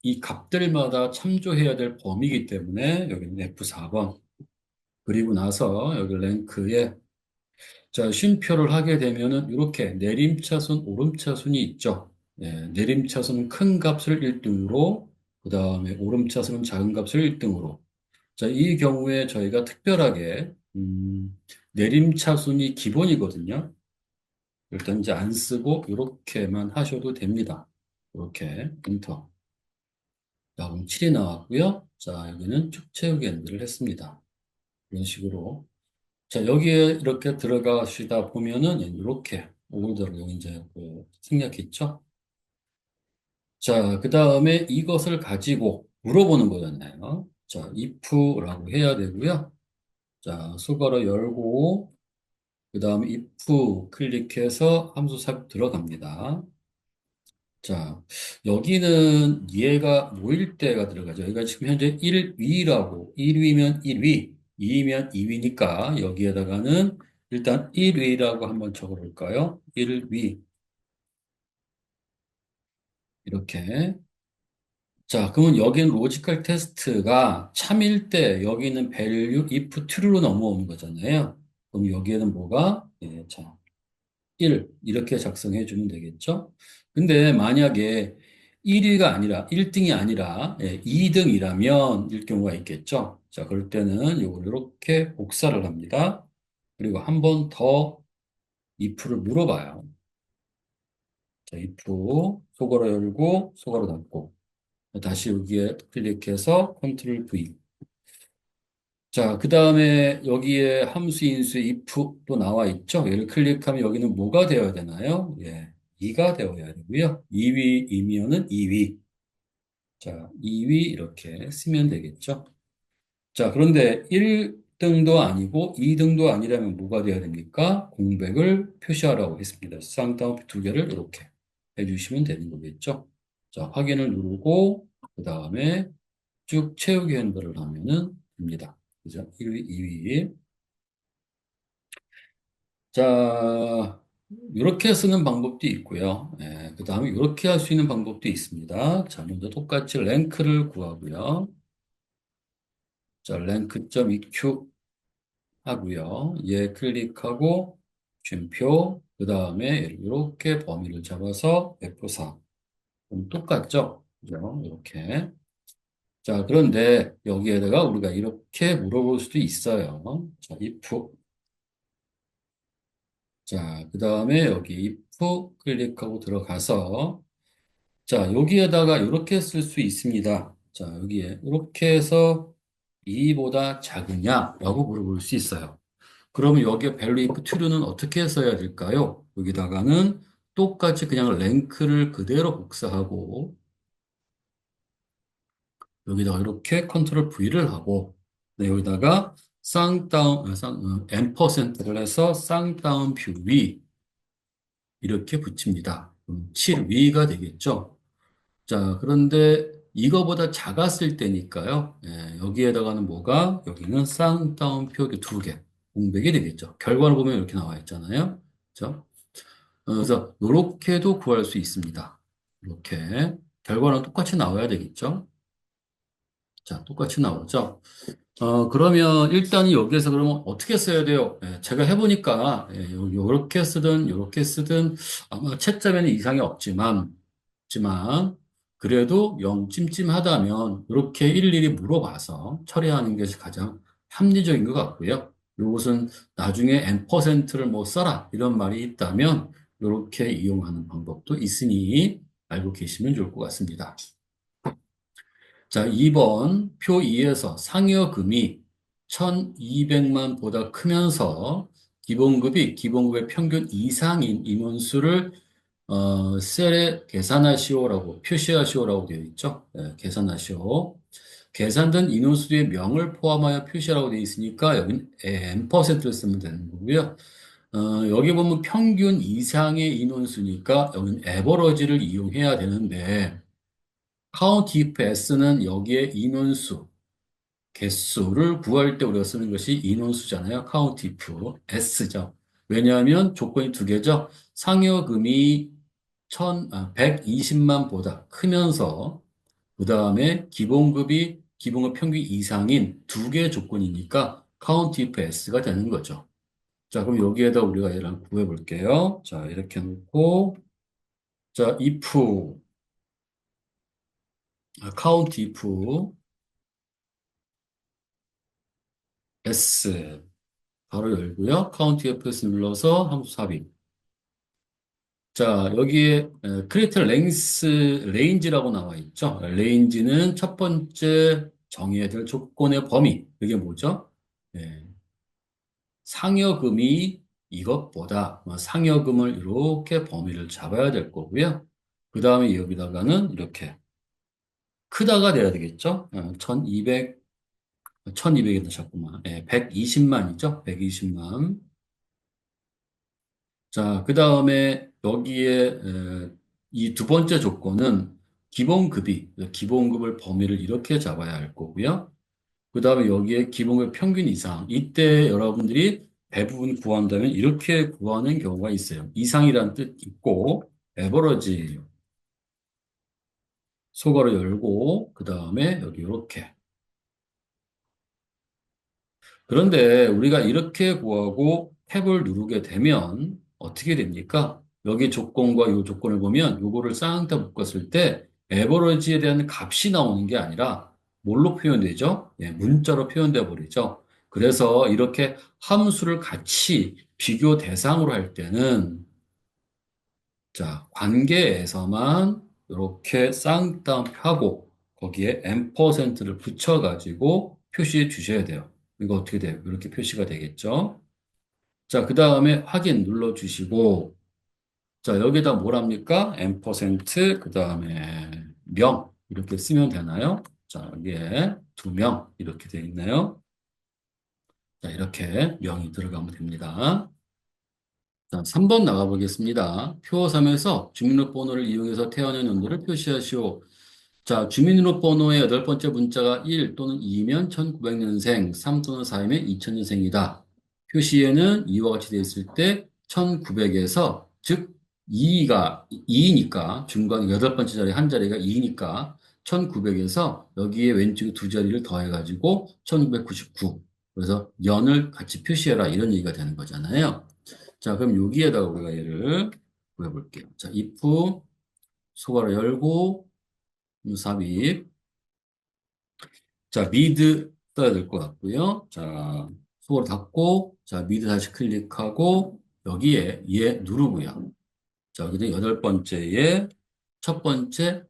이 값들마다 참조해야 될 범위이기 때문에 여기는 F4번. 그리고 나서 여기 랭크에 자, 쉼표를 하게 되면은 이렇게 내림차순, 오름차순이 있죠. 예, 내림차순은 큰 값을 1등으로, 그 다음에 오름차순은 작은 값을 1등으로. 자, 이 경우에 저희가 특별하게, 내림차순이 기본이거든요. 일단 이제 안 쓰고 이렇게만 하셔도 됩니다. 이렇게, 엔터. 자, 그럼 7이 나왔고요. 자, 여기는 쭉 채우기 엔드를 했습니다. 이런 식으로. 자, 여기에 이렇게 들어가시다 보면은 이렇게 오더로 이제 생략했죠. 자, 그 다음에 이것을 가지고 물어보는 거잖아요. 자, if라고 해야 되고요. 자, 수괄호 열고 그 다음에 if 클릭해서 함수 삽입 들어갑니다. 자, 여기는 얘가 뭐일 때가 들어가죠. 여기가 지금 현재 1위라고, 1위면 1위, 2위면 2위니까 여기에다가는 일단 1위라고 한번 적어볼까요? 1위. 이렇게. 자, 그러면 여기는 로지컬 테스트가 참일 때 여기는 value if true로 넘어오는 거잖아요. 그럼 여기에는 뭐가? 예, 자, 1 이렇게 작성해 주면 되겠죠. 근데 만약에 1위가 아니라 1등이 아니라 2등이라면 일 경우가 있겠죠. 자, 그럴 때는 이걸 이렇게 복사를 합니다. 그리고 한 번 더 if를 물어봐요. 자, if 속으로 열고 속으로 닫고 다시 여기에 클릭해서 컨트롤 V. 자, 그 다음에 여기에 함수 인수 if도 나와 있죠. 얘를 클릭하면 여기는 뭐가 되어야 되나요? 예, 2가 되어야 되고요. 2위이면은 2위. 자, 2위 이렇게 쓰면 되겠죠. 자, 그런데 1등도 아니고 2등도 아니라면 뭐가 되어야 됩니까? 공백을 표시하라고 했습니다. 쌍따옴 두 개를 이렇게 해주시면 되는 거겠죠. 자, 확인을 누르고 그 다음에 쭉 채우기 핸들을 하면은 됩니다. 그죠? 1위, 2위. 자, 이렇게 쓰는 방법도 있고요. 그 다음에 이렇게 할 수 있는 방법도 있습니다. 자, 먼저 똑같이 랭크를 구하고요. 자, 랭크.eq 하고요. 얘 클릭하고 쉼표, 그 다음에 이렇게 범위를 잡아서 F4. 그럼 똑같죠? 그죠? 이렇게. 자, 그런데 여기에다가 우리가 이렇게 물어볼 수도 있어요. 자, if. 자, 그 다음에 여기 if 클릭하고 들어가서 자, 여기에다가 이렇게 쓸 수 있습니다. 자, 여기에 이렇게 해서 2보다 작으냐라고 물어볼 수 있어요. 그러면 여기에 value if true는 어떻게 써야 될까요? 여기다가는 똑같이 그냥 랭크를 그대로 복사하고 여기다가 이렇게 컨트롤 V를 하고 네, 여기다가 쌍따옴, 앰퍼센트를 해서 쌍따옴표 위 이렇게 붙입니다. 7위가 되겠죠. 자, 그런데 이거보다 작았을 때니까요. 예, 여기에다가는 뭐가? 여기는 쌍따옴표 두 개, 공백이 되겠죠. 결과를 보면 이렇게 나와 있잖아요. 그죠? 그래서 이렇게도 구할 수 있습니다. 이렇게. 결과는 똑같이 나와야 되겠죠. 자, 똑같이 나오죠. 그러면 일단 여기에서 그러면 어떻게 써야 돼요? 예, 제가 해보니까 요렇게 쓰든 요렇게 쓰든 아마 채점에는 이상이 없지만 그래도 영 찜찜하다면 이렇게 일일이 물어봐서 처리하는 것이 가장 합리적인 것 같고요. 이것은 나중에 N%를 뭐 써라 이런 말이 있다면 이렇게 이용하는 방법도 있으니 알고 계시면 좋을 것 같습니다. 자, 2번 표 2에서 상여금이 1,200만 보다 크면서 기본급의 평균 이상인 인원수를 셀에 계산하시오라고 표시하시오라고 되어 있죠. 네, 계산하시오. 계산된 인원수의 명을 포함하여 표시하라고 되어 있으니까 여기는 N%를 쓰면 되는 거고요. 여기 보면 평균 이상의 인원수니까 여기는 에버러지를 이용해야 되는데 카운트 if s는 여기에 인원수, 개수를 구할 때 우리가 쓰는 것이 인원수잖아요. 카운트 if s죠. 왜냐하면 조건이 두 개죠. 상여금이 120만 보다 크면서 그 다음에 기본급 평균 이상인 두 개의 조건이니까 카운트 if s가 되는 거죠. 자, 그럼 여기에다 우리가 얘를 한번 구해 볼게요. 자, 이렇게 놓고 자, if 카운트 if s 바로 열고요. 카운트 F8 눌러서 함수 삽입. 자, 여기에 크리에이터 랭스 레인지라고 나와 있죠. 레인지는 첫 번째 정의해야 될 조건의 범위. 이게 뭐죠? 예, 상여금이 이것보다 뭐 상여금을 이렇게 범위를 잡아야 될 거고요. 그 다음에 여기다가는 이렇게 크다가 돼야 되겠죠. 1200이다 자꾸만. 예, 120만이죠. 120만. 자, 그 다음에 여기에 이 두 번째 조건은 기본급을 범위를 이렇게 잡아야 할 거고요. 그 다음에 여기에 기본급 평균 이상. 이때 여러분들이 대부분 구한다면 이렇게 구하는 경우가 있어요. 이상이란 뜻 있고, 에버러지 소괄호 열고, 그 다음에 여기 이렇게. 그런데 우리가 이렇게 구하고 탭을 누르게 되면 어떻게 됩니까? 여기 조건과 이 조건을 보면 요거를 쌍따 묶었을 때 에버러지에 대한 값이 나오는 게 아니라 뭘로 표현되죠? 예, 문자로 표현돼 버리죠. 그래서 이렇게 함수를 같이 비교 대상으로 할 때는 자, 관계에서만 이렇게 쌍따옴표하고 거기에 N%를 붙여가지고 표시해 주셔야 돼요. 이거 어떻게 돼요? 이렇게 표시가 되겠죠? 자, 그 다음에 확인 눌러주시고, 자, 여기다 뭐랍니까? N%, 그 다음에 명, 이렇게 쓰면 되나요? 자, 여기에 2명, 이렇게 되어 있나요? 자, 이렇게 명이 들어가면 됩니다. 자, 3번 나가보겠습니다. 표 3에서 주민등록번호를 이용해서 태어난 연도를 표시하시오. 자, 주민등록번호의 여덟 번째 문자가 1 또는 2면 1900년생, 3 또는 4이면 2000년생이다. 표시에는 이와 같이 되어 있을 때 1900에서, 즉 2니까 중간 여덟 번째 자리 한 자리가 2니까 1900에서 여기에 왼쪽에 두 자리를 더해가지고 1999. 그래서 연을 같이 표시해라 이런 얘기가 되는 거잖아요. 자, 그럼 여기에다가 우리가 얘를 구해볼게요. 자, if 소괄호 열고 삽입. 자, 미드 써야 될 것 같고요. 자, 소괄호 닫고, 자, 미드 다시 클릭하고, 여기에 얘 누르고요. 자, 여기는 여덟 번째에 첫 번째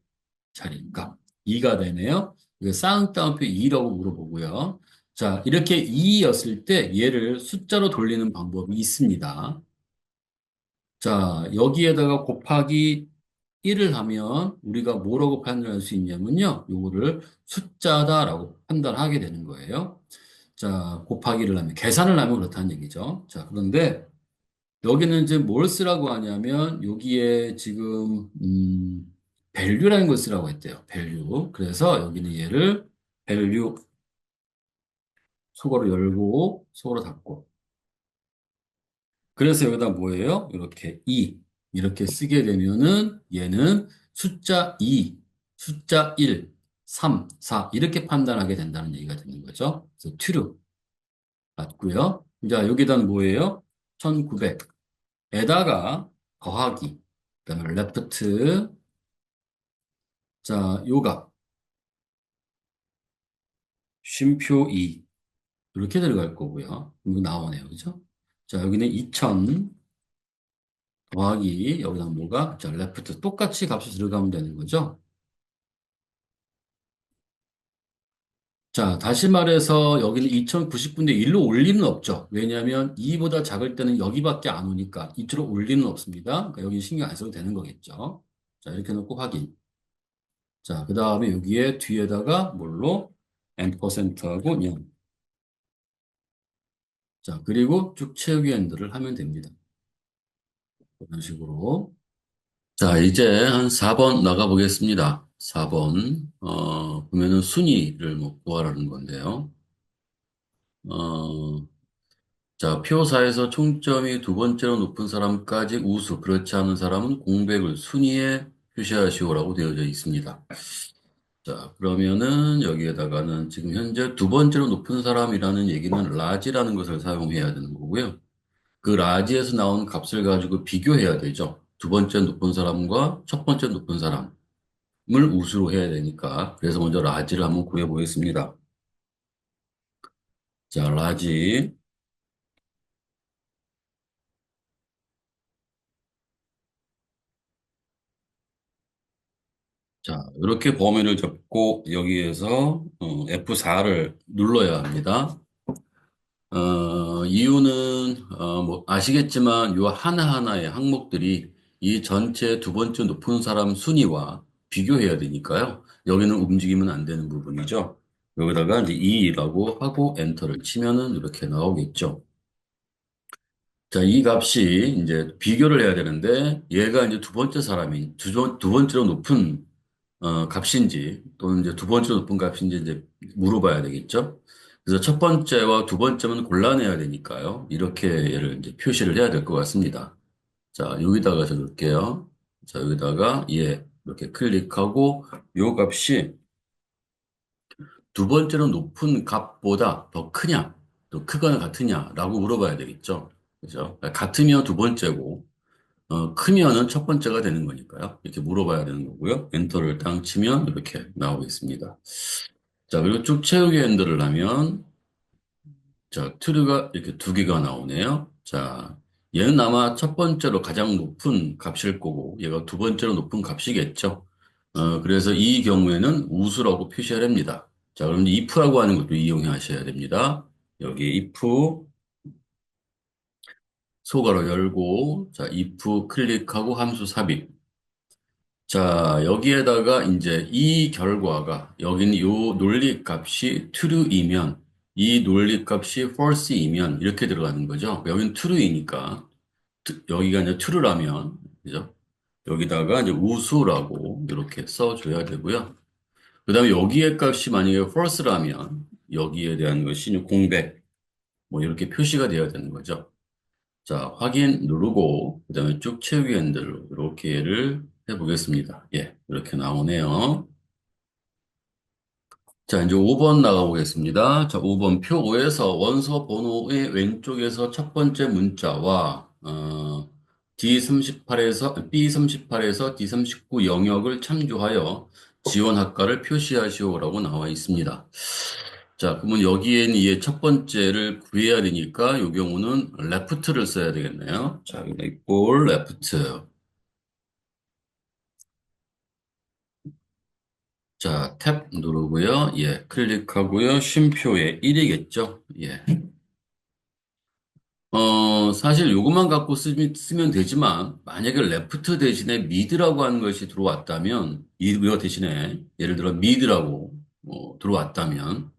자리값 2가 되네요. 이거 쌍따옴표 2라고 물어보고요. 자, 이렇게 2였을 때 얘를 숫자로 돌리는 방법이 있습니다. 자, 여기에다가 곱하기 1을 하면 우리가 뭐라고 판단할 수 있냐면요. 요거를 숫자다라고 판단하게 되는 거예요. 자, 곱하기를 하면, 계산을 하면 그렇다는 얘기죠. 자, 그런데 여기는 이제 뭘 쓰라고 하냐면 여기에 지금, value라는 걸 쓰라고 했대요. value. 그래서 여기는 얘를 value 속어로 열고 속어로 닫고 그래서 여기다 뭐예요? 이렇게 2 이렇게 쓰게 되면은 얘는 숫자 2, 숫자 1, 3, 4 이렇게 판단하게 된다는 얘기가 되는 거죠. 그래서 true 맞고요. 자, 여기다는 뭐예요? 1900에다가 더하기 그다음에 left 자, 요값, 쉼표 2. 이렇게 들어갈 거고요. 이거 나오네요. 그죠? 자, 여기는 2000 더하기, 여기다 뭐가? 자, 레프트. 똑같이 값이 들어가면 되는 거죠. 자, 다시 말해서 여기는 2099인데 1로 올 리는 없죠. 왜냐하면 2보다 작을 때는 여기밖에 안 오니까 2로 올 리는 없습니다. 그러니까 여기 신경 안 써도 되는 거겠죠. 자, 이렇게 놓고 확인. 자, 그 다음에 여기에 뒤에다가 뭘로? %하고 0. 자, 그리고 쭉 채우기 엔드를 하면 됩니다. 이런 식으로. 자, 이제 한 4번 나가보겠습니다. 4번. 보면은 순위를 뭐 구하라는 건데요. 어, 자, 표4에서 총점이 두 번째로 높은 사람까지 우수, 그렇지 않은 사람은 공백을 순위에 표시하시오라고 되어져 있습니다. 자, 그러면은 여기에다가는 지금 현재 두 번째로 높은 사람이라는 얘기는 라지라는 것을 사용해야 되는 거고요. 그 라지에서 나온 값을 가지고 비교해야 되죠. 두 번째 높은 사람과 첫 번째 높은 사람을 우수로 해야 되니까. 그래서 먼저 라지를 한번 구해 보겠습니다. 자, 라지. 자, 이렇게 범위를 잡고 여기에서 F4를 눌러야 합니다. 이유는 뭐 아시겠지만 요 하나하나의 항목들이 이 전체 두 번째 높은 사람 순위와 비교해야 되니까요. 여기는 움직이면 안 되는 부분이죠. 여기다가 이제 2라고 하고 엔터를 치면은 이렇게 나오겠죠. 자, 이 값이 이제 비교를 해야 되는데 얘가 이제 두 번째 사람이 두 번째로 높은 값인지 또는 이제 두 번째로 높은 값인지 이제 물어봐야 되겠죠. 그래서 첫 번째와 두 번째만 골라내야 되니까요. 이렇게 얘를 이제 표시를 해야 될 것 같습니다. 자, 여기다가 적을게요. 자, 여기다가 얘 이렇게 클릭하고 요 값이 두 번째로 높은 값보다 더 크냐, 또 크거나 같으냐라고 물어봐야 되겠죠. 그죠? 같으면 두 번째고 크면은 첫 번째가 되는 거니까요. 이렇게 물어봐야 되는 거고요. 엔터를 딱 치면 이렇게 나오겠습니다. 자, 그리고 쭉 채우기 엔터를 하면, 자, 트루가 이렇게 두 개가 나오네요. 자, 얘는 아마 첫 번째로 가장 높은 값일 거고, 얘가 두 번째로 높은 값이겠죠. 그래서 이 경우에는 우수라고 표시를 합니다. 자, 그럼 if라고 하는 것도 이용하셔야 됩니다. 여기 if, 소괄호 열고, 자, if 클릭하고 함수 삽입. 자, 여기에다가 이제 이 결과가, 여기는 요 논리값이 true이면, 이 논리값이 false이면 이렇게 들어가는 거죠. 여기는 true이니까, 여기가 이제 true라면, 그죠? 여기다가 이제 우수라고 이렇게 써줘야 되고요. 그 다음에 여기에 값이 만약에 false라면, 여기에 대한 것이 이제 공백, 뭐 이렇게 표시가 되어야 되는 거죠. 자, 확인 누르고, 그 다음에 쭉 채우기 핸들로 이렇게 를 해보겠습니다. 예, 이렇게 나오네요. 자, 이제 5번 나가보겠습니다. 자, 5번 표 5에서 원서 번호의 왼쪽에서 첫 번째 문자와, B38에서 D39 영역을 참조하여 지원 학과를 표시하시오라고 나와 있습니다. 자, 그러면 여기에는 이 첫 번째를 구해야 되니까 이 경우는 left를 써야 되겠네요. 자, 여기 equal left. 자, 탭 누르고요. 예, 클릭하고요. 쉼표에 1이겠죠. 예. 사실 요것만 갖고 쓰면 되지만, 만약에 레프트 대신에 미드라고 하는 것이 들어왔다면, 이거 대신에, 예를 들어 미드라고, 들어왔다면,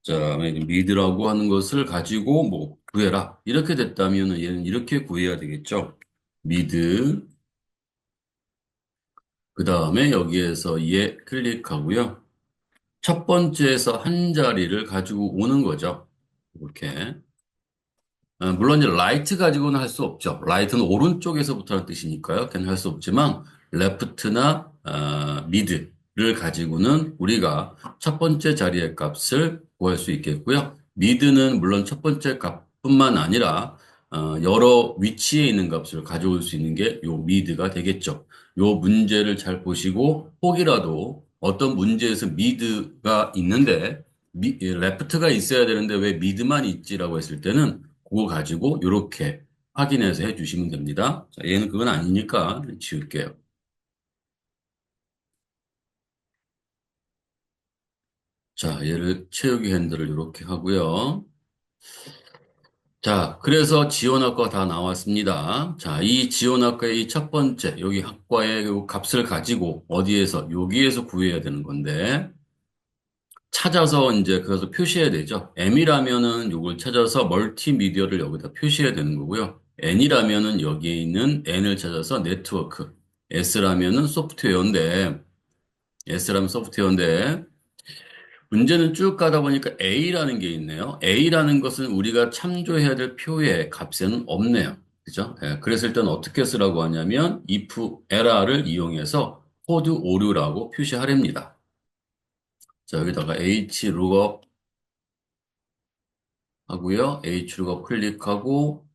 자, 만약에 미드라고 하는 것을 가지고, 뭐, 구해라. 이렇게 됐다면, 얘는 이렇게 구해야 되겠죠. 미드, 그 다음에 여기에서 얘 클릭하고요. 첫 번째에서 한 자리를 가지고 오는 거죠. 이렇게. 물론 이제 라이트 가지고는 할 수 없죠. 라이트는 오른쪽에서부터는 뜻이니까요. 걔는 할 수 없지만 레프트나 미드를 가지고는 우리가 첫 번째 자리의 값을 구할 수 있겠고요. 미드는 물론 첫 번째 값뿐만 아니라 여러 위치에 있는 값을 가져올 수 있는 게 요 미드가 되겠죠. 요 문제를 잘 보시고 혹이라도 어떤 문제에서 미드가 있는데 레프트가 있어야 되는데 왜 미드만 있지라고 했을 때는 그거 가지고 요렇게 확인해서 해주시면 됩니다. 자, 얘는 그건 아니니까 지울게요. 자, 얘를 채우기 핸들을 이렇게 하고요. 자, 그래서 지원학과 다 나왔습니다. 자, 이 지원학과의 이 첫 번째, 여기 학과의 요 값을 가지고 어디에서, 여기에서 구해야 되는 건데, 찾아서 이제 그래서 표시해야 되죠. M이라면은 요걸 찾아서 멀티미디어를 여기다 표시해야 되는 거고요. N이라면은 여기에 있는 N을 찾아서 네트워크, S라면은 소프트웨어인데, S라면 소프트웨어인데, 문제는 쭉 가다 보니까 A라는 게 있네요. A라는 것은 우리가 참조해야 될 표의 값에는 없네요. 그죠? 예, 그랬을 때는 어떻게 쓰라고 하냐면 if error를 이용해서 코드 오류라고 표시하랍니다. 자, 여기다가 hlookup 하고요. hlookup 클릭하고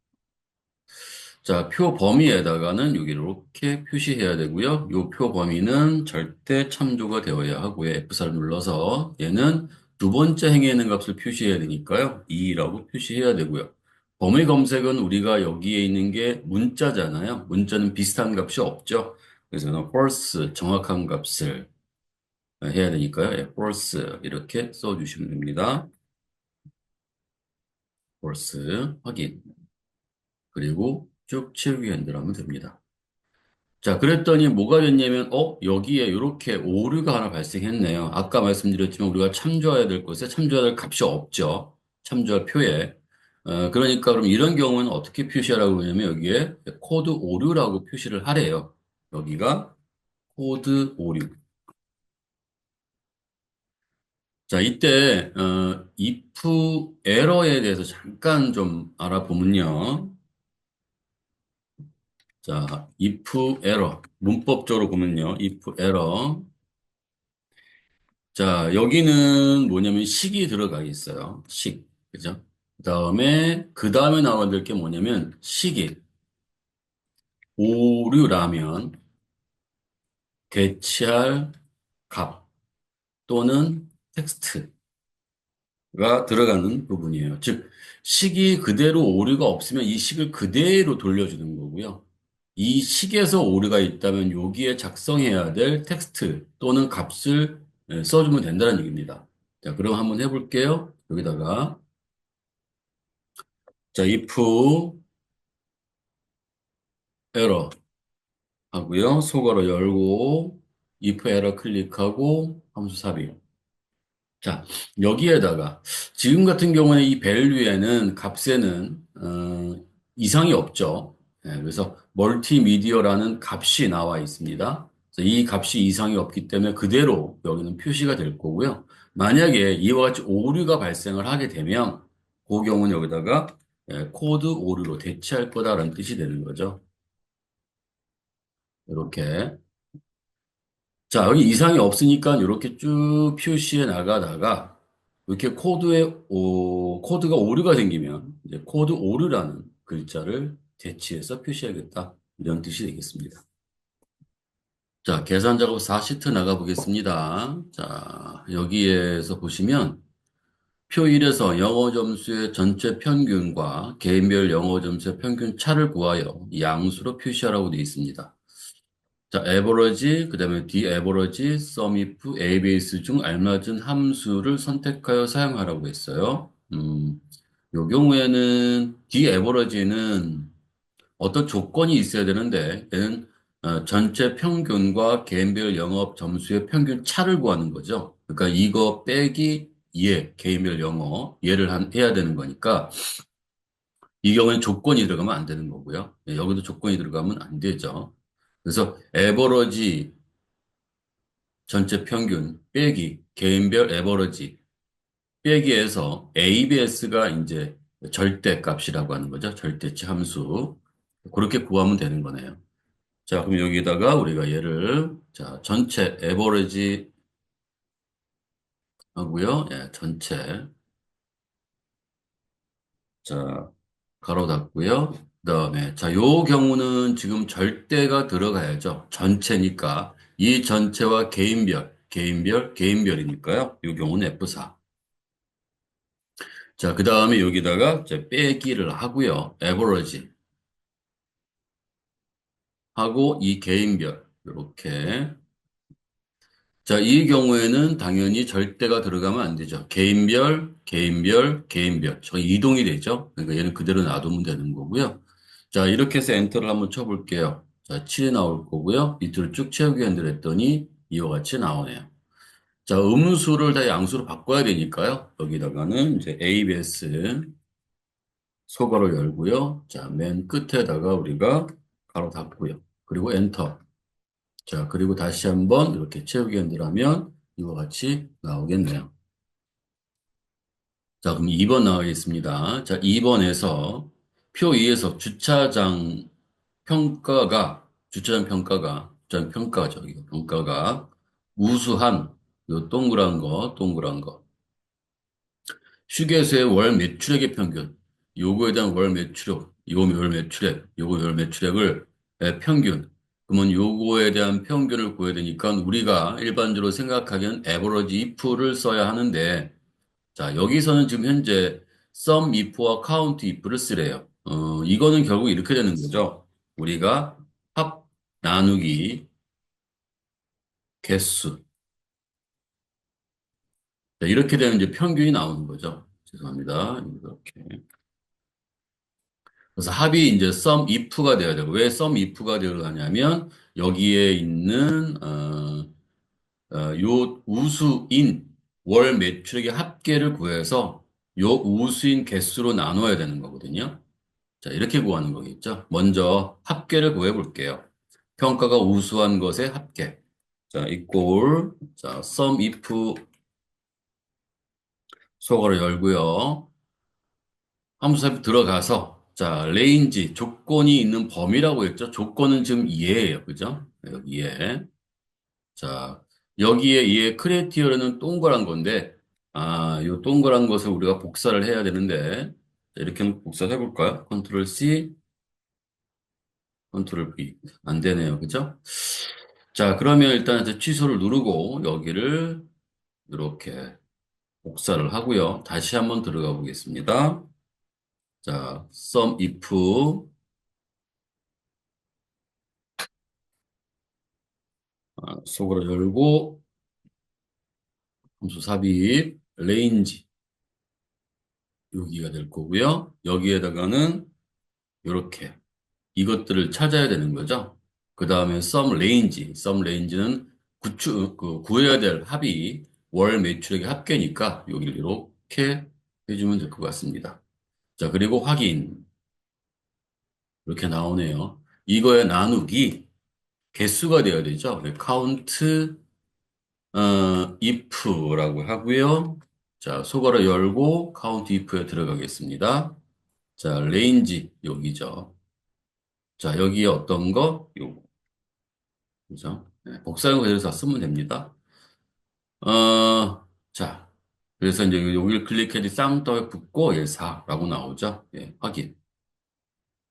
자, 표 범위에다가는 여기 이렇게 표시해야 되고요. 요 표 범위는 절대 참조가 되어야 하고요. F4를 눌러서 얘는 두 번째 행에 있는 값을 표시해야 되니까요. 2라고 표시해야 되고요. 범위 검색은 우리가 여기에 있는 게 문자잖아요. 문자는 비슷한 값이 없죠. 그래서 false 정확한 값을 해야 되니까요. false 이렇게 써주시면 됩니다. false 확인. 그리고 쭉 채우기 핸들하면 됩니다. 자, 그랬더니 뭐가 됐냐면, 여기에 이렇게 오류가 하나 발생했네요. 아까 말씀드렸지만 우리가 참조해야 될 것에 참조해야 될 값이 없죠. 참조할 표에. 그러니까 그럼 이런 경우는 어떻게 표시하라고 그러냐면 여기에 코드 오류라고 표시를 하래요. 여기가 코드 오류. 자, 이때, if 에러에 대해서 잠깐 좀 알아보면요. 자, if 에러. 문법적으로 보면요. if 에러. 자, 여기는 뭐냐면 식이 들어가 있어요. 식. 그죠? 그 다음에 나와야 될 게 뭐냐면 식이 오류라면 대체할 값 또는 텍스트가 들어가는 부분이에요. 즉, 식이 그대로 오류가 없으면 이 식을 그대로 돌려주는 거고요. 이 식에서 오류가 있다면 여기에 작성해야 될 텍스트 또는 값을 써주면 된다는 얘기입니다. 자, 그럼 한번 해볼게요. 여기다가 자, if 에러 하고요. 속어로 열고 if 에러 클릭하고 함수 삽입. 자, 여기에다가 지금 같은 경우에 이 value에는 값에는 이상이 없죠. 그래서 멀티미디어라는 값이 나와 있습니다. 그래서 이 값이 이상이 없기 때문에 그대로 여기는 표시가 될 거고요. 만약에 이와 같이 오류가 발생을 하게 되면 그 경우는 여기다가 코드 오류로 대체할 거다라는 뜻이 되는 거죠. 이렇게. 자, 여기 이상이 없으니까 이렇게 쭉 표시해 나가다가 이렇게 코드가 오류가 생기면 이제 코드 오류라는 글자를 대치해서 표시하겠다. 이런 뜻이 되겠습니다. 자, 계산 작업 4시트 나가 보겠습니다. 자, 여기에서 보시면 표 1에서 영어 점수의 전체 평균과 개인별 영어 점수의 평균 차를 구하여 양수로 표시하라고 되어 있습니다. 자, average, 그 다음에 d-average, sumif, abs 중 알맞은 함수를 선택하여 사용하라고 했어요. 요 경우에는 d-average는 어떤 조건이 있어야 되는데, 얘는 전체 평균과 개인별 영업 점수의 평균 차를 구하는 거죠. 그러니까 이거 빼기 얘, 개인별 영어, 얘를 해야 되는 거니까, 이 경우에는 조건이 들어가면 안 되는 거고요. 여기도 조건이 들어가면 안 되죠. 그래서 에버러지 전체 평균 빼기 개인별 에버러지 빼기에서 ABS가 이제 절대값이라고 하는 거죠. 절대치 함수. 그렇게 구하면 되는 거네요. 자, 그럼 여기다가 우리가 얘를 자, 전체 에버러지 하고요. 예, 전체. 자, 가로 닫고요. 그다음에 자, 요 경우는 지금 절대가 들어가야죠. 전체니까 이 전체와 개인별이니까요. 요 경우는 F4. 자, 그다음에 여기다가 이제 빼기를 하고요. 에버러지 하고 이 개인별 이렇게 자, 이 경우에는 당연히 절대가 들어가면 안 되죠. 개인별. 저 이동이 되죠. 그러니까 얘는 그대로 놔두면 되는 거고요. 자, 이렇게 해서 엔터를 한번 쳐볼게요. 자, 7이 나올 거고요. 밑으로 쭉 채우기 엔터를 했더니 이와 같이 나오네요. 자, 음수를 다 양수로 바꿔야 되니까요. 여기다가는 이제 ABS 소괄호 열고요. 자, 맨 끝에다가 우리가 가로 닫고요. 그리고 엔터. 자, 그리고 다시 한번 이렇게 채우기 연결하면 이와 같이 나오겠네요. 자, 그럼 2번 나가겠습니다. 자, 2번에서 표 2에서 주차장 평가죠. 이거 평가가 우수한, 요 동그란 거. 휴게소의 월 매출액의 평균, 요거에 대한 요거 월 매출액을 평균. 그러면 요거에 대한 평균을 구해야 되니까 우리가 일반적으로 생각하기엔 average if를 써야 하는데, 자, 여기서는 지금 현재 sum if와 count if를 쓰래요. 이거는 결국 이렇게 되는 거죠. 우리가 합 나누기 개수. 자, 이렇게 되면 이제 평균이 나오는 거죠. 죄송합니다. 이렇게. 그래서 합이 이제 sum if가 되어야 되고 왜 sum if가 되어가냐면 여기에 있는 요 우수인 월 매출액의 합계를 구해서 요 우수인 개수로 나눠야 되는 거거든요. 자, 이렇게 구하는 거겠죠. 먼저 합계를 구해 볼게요. 평가가 우수한 것의 합계. 자, 자, sum if 속어를 열고요. 함수삽입 들어가서 자, 레인지 조건이 있는 범위라고 했죠. 조건은 지금 얘예요. 그죠? 여기 얘. 자, 여기에 얘 크리에이티어는 동그란 건데 요 동그란 것을 우리가 복사를 해야 되는데 자, 이렇게 한번 복사해 볼까요? 컨트롤 C, 컨트롤 V. 안 되네요. 그죠? 자, 그러면 일단 이제 취소를 누르고 여기를 이렇게 복사를 하고요. 다시 한번 들어가 보겠습니다. 자, sum if 속으로 열고 함수 삽입 레인지 여기가 될 거고요. 여기에다가는 이렇게 이것들을 찾아야 되는 거죠. 그 다음에 sum range는 구해야 될 합이 월 매출액의 합계니까 여기를 이렇게 해주면 될 것 같습니다. 자, 그리고 확인 이렇게 나오네요. 이거의 나누기 개수가 되어야 되죠. count if라고 하고요. 자, 소괄호 열고 count if에 들어가겠습니다. 자, range 여기죠. 자, 여기에 어떤 거? 요거. 그죠? 네, 복사형 그대로 다 쓰면 됩니다. 자, 그래서 이제 여기를 클릭해도 쌍따옴 붙고 4라고 나오죠. 예, 확인.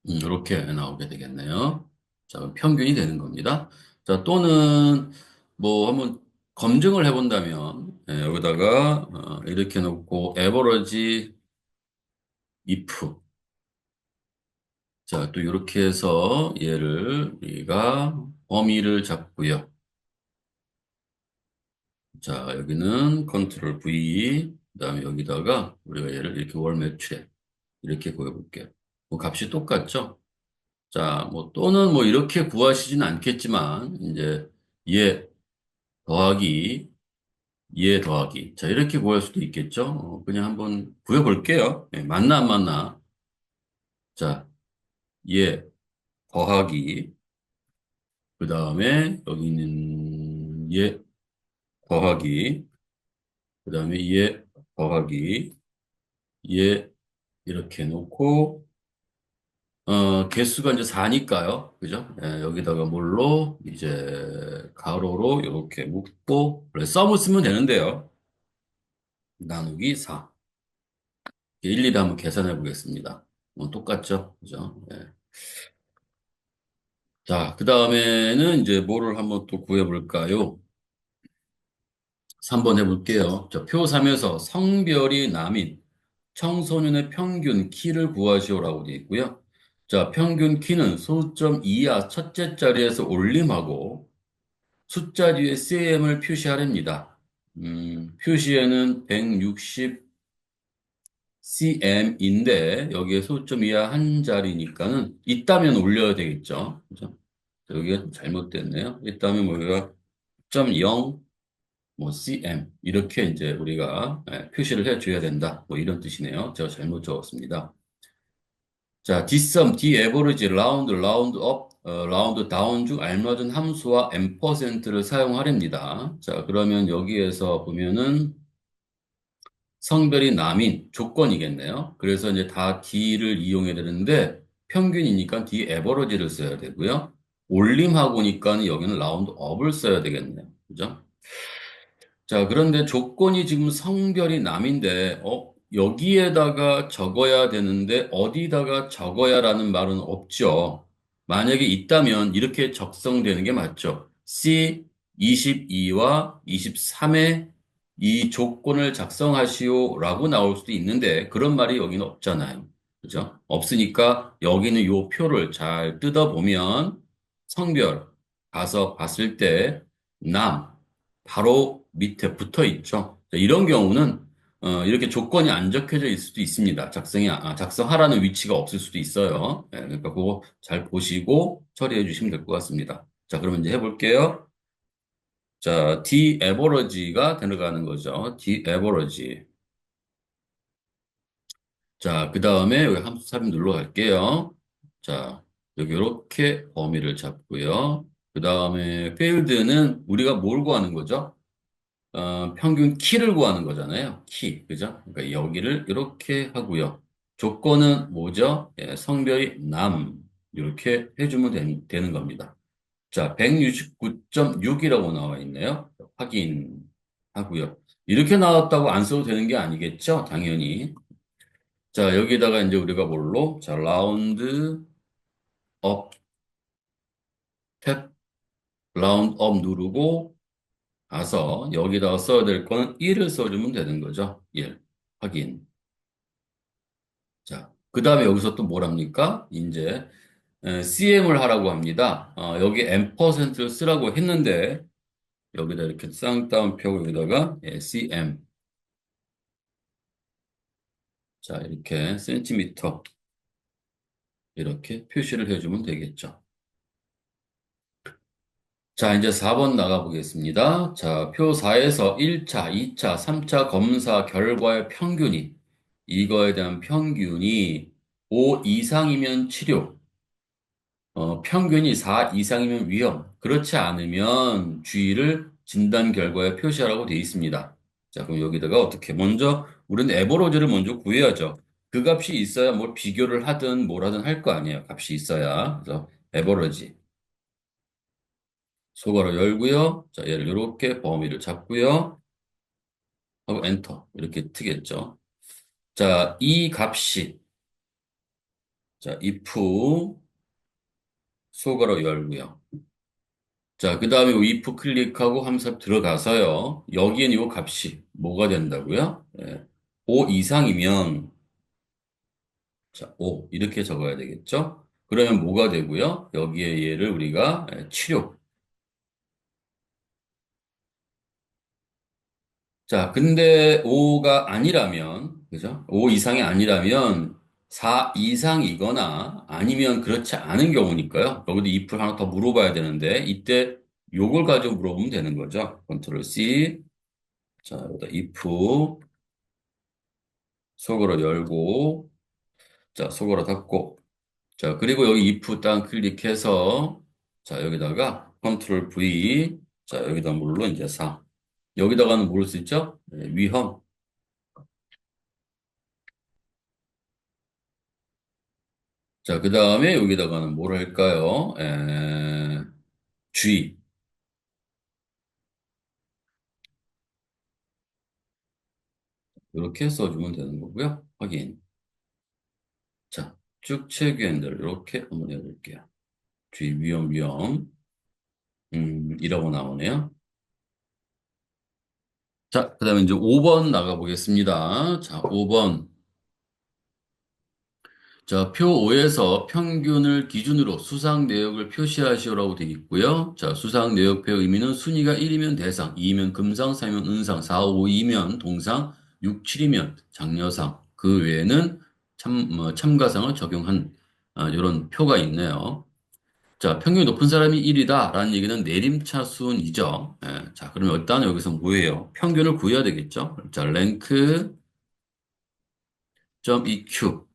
이렇게 나오게 되겠네요. 자, 그럼 평균이 되는 겁니다. 자, 또는 뭐 한번 검증을 해본다면 예, 여기다가 이렇게 놓고 average if 자, 또 이렇게 해서 얘를 우리가 범위를 잡고요. 자, 여기는 컨트롤 V 그다음에 여기다가 우리가 얘를 이렇게 월 매출액 이렇게 구해볼게요. 뭐 값이 똑같죠? 자, 뭐 또는 뭐 이렇게 구하시진 않겠지만 이제 얘 더하기 얘 더하기 자 이렇게 구할 수도 있겠죠? 그냥 한번 구해볼게요. 예, 맞나 안 맞나? 자, 얘 더하기 그 다음에 여기 있는 얘 더하기 그 다음에 얘 더하기 얘 이렇게 놓고 개수가 이제 4니까요. 그죠? 예, 여기다가 뭘로 이제 가로로 이렇게 묶고 그래, 썸을 쓰면 되는데요. 나누기 4. 일일이 한번 계산해 보겠습니다. 똑같죠. 그죠? 예. 자, 그 다음에는 이제 뭐를 한번 또 구해볼까요? 3번 해볼게요. 자, 표 3에서 성별이 남인 청소년의 평균 키를 구하시오라고 되어 있고요. 자, 평균 키는 소수점 이하 첫째 자리에서 올림하고 숫자 뒤에 CM을 표시하랍니다. 표시에는 160 CM인데 여기에 소수점 이하 한 자리니까는 있다면 올려야 되겠죠. 그죠? 여기가 좀 잘못됐네요. 있다면 뭐가 0.0 뭐 cm 이렇게 이제 우리가 표시를 해줘야 된다. 뭐 이런 뜻이네요. 제가 잘못 적었습니다. 자, dsum, daverage, round, round up, round down 중 알맞은 함수와 %를 사용하랍니다. 자, 그러면 여기에서 보면은 성별이 남인 조건이겠네요. 그래서 이제 다 D를 이용해야 되는데 평균이니까 D average를 써야 되고요. 올림하고니까 여기는 라운드 업을 써야 되겠네요. 그죠? 자, 그런데 조건이 지금 성별이 남인데, 여기에다가 적어야 되는데, 어디다가 적어야라는 말은 없죠. 만약에 있다면 이렇게 적성되는 게 맞죠. C 22와 23의 이 조건을 작성하시오라고 나올 수도 있는데, 그런 말이 여기는 없잖아요. 그죠? 없으니까 여기는 요 표를 잘 뜯어보면 성별 가서 봤을 때 남, 바로 밑에 붙어 있죠. 자, 이런 경우는 이렇게 조건이 안 적혀져 있을 수도 있습니다. 작성하라는 위치가 없을 수도 있어요. 그러니까 그거 잘 보시고 처리해 주시면 될 것 같습니다. 자, 그러면 이제 해볼게요. 자, D-average가 들어가는 거죠. D-average. 자, 그 다음에 여기 함수 삽입 눌러 갈게요. 자, 여기 이렇게 범위를 잡고요. 그 다음에 field는 우리가 뭘 구하는 거죠? 평균 키를 구하는 거잖아요. 키, 그죠? 그러니까 여기를 이렇게 하고요. 조건은 뭐죠? 예, 성별이 남, 이렇게 해주면 되는 겁니다. 자, 169.6이라고 나와 있네요. 확인하고요. 이렇게 나왔다고 안 써도 되는 게 아니겠죠? 당연히. 자, 여기다가 이제 우리가 뭘로? 자, 라운드 업, 탭, 라운드 업 누르고 가서 여기다가 써야 될 거는 1을 써주면 되는 거죠. 1. 확인. 자, 그 다음에 여기서 또 뭐랍니까? 이제 CM을 하라고 합니다. 여기 %를 쓰라고 했는데 여기다 이렇게 쌍따옴표 여기다가 CM. 자, 이렇게 센티미터 이렇게 표시를 해주면 되겠죠. 자, 이제 4번 나가보겠습니다. 자, 표 4에서 1차, 2차, 3차 검사 결과의 평균이, 이거에 대한 평균이 5 이상이면 치료, 평균이 4 이상이면 위험, 그렇지 않으면 주의를 진단 결과에 표시하라고 되어 있습니다. 자, 그럼 여기다가 어떻게, 먼저, 우리는 에버로지를 먼저 구해야죠. 그 값이 있어야 뭘 비교를 하든 뭘 하든 할 거 아니에요. 값이 있어야. 그래서 에버로지. 소괄호 열고요. 자, 얘를 이렇게 범위를 잡고요. 하고 엔터. 이렇게 트겠죠. 자, 이 값이, 자, if 소괄호 열고요. 자, 그 다음에 if 클릭하고 함수 들어가서요. 여기엔 이 값이 뭐가 된다고요? 5 이상이면, 자, 5. 이렇게 적어야 되겠죠? 그러면 뭐가 되고요? 여기에 얘를 우리가 치료. 자, 근데 5가 아니라면, 그죠? 5 이상이 아니라면 4 이상이거나 아니면 그렇지 않은 경우니까요. 여기도 if 하나 더 물어봐야 되는데, 이때 요걸 가지고 물어보면 되는 거죠. 컨트롤 C. 자, 여기다 if 속으로 열고, 자, 속으로 닫고. 자, 그리고 여기 if 땅 클릭해서, 자, 여기다가 컨트롤 V. 자, 여기다 물론 이제 4. 여기다가는 뭘 수 있죠? 위험. 자, 그 다음에 여기다가는 뭘 할까요? G. 이렇게 써주면 되는 거고요. 확인. 자, 쭉체규현들 이렇게 한번 해볼게요. 주의 위험 위험 이라고 나오네요. 자, 그다음에 이제 5번 나가보겠습니다. 자, 5번. 자, 표 5에서 평균을 기준으로 수상 내역을 표시하시오라고 되어 있고요. 자, 수상 내역표의 의미는 순위가 1이면 대상, 2이면 금상, 3이면 은상, 4, 5이면 동상, 6, 7이면 장려상. 그 외에는 참가상을 적용한 이런 표가 있네요. 자, 평균이 높은 사람이 1이다라는 얘기는 내림차순이죠. 예, 자, 그러면 일단 여기서 뭐예요? 평균을 구해야 되겠죠? 자, 랭크 점 EQ.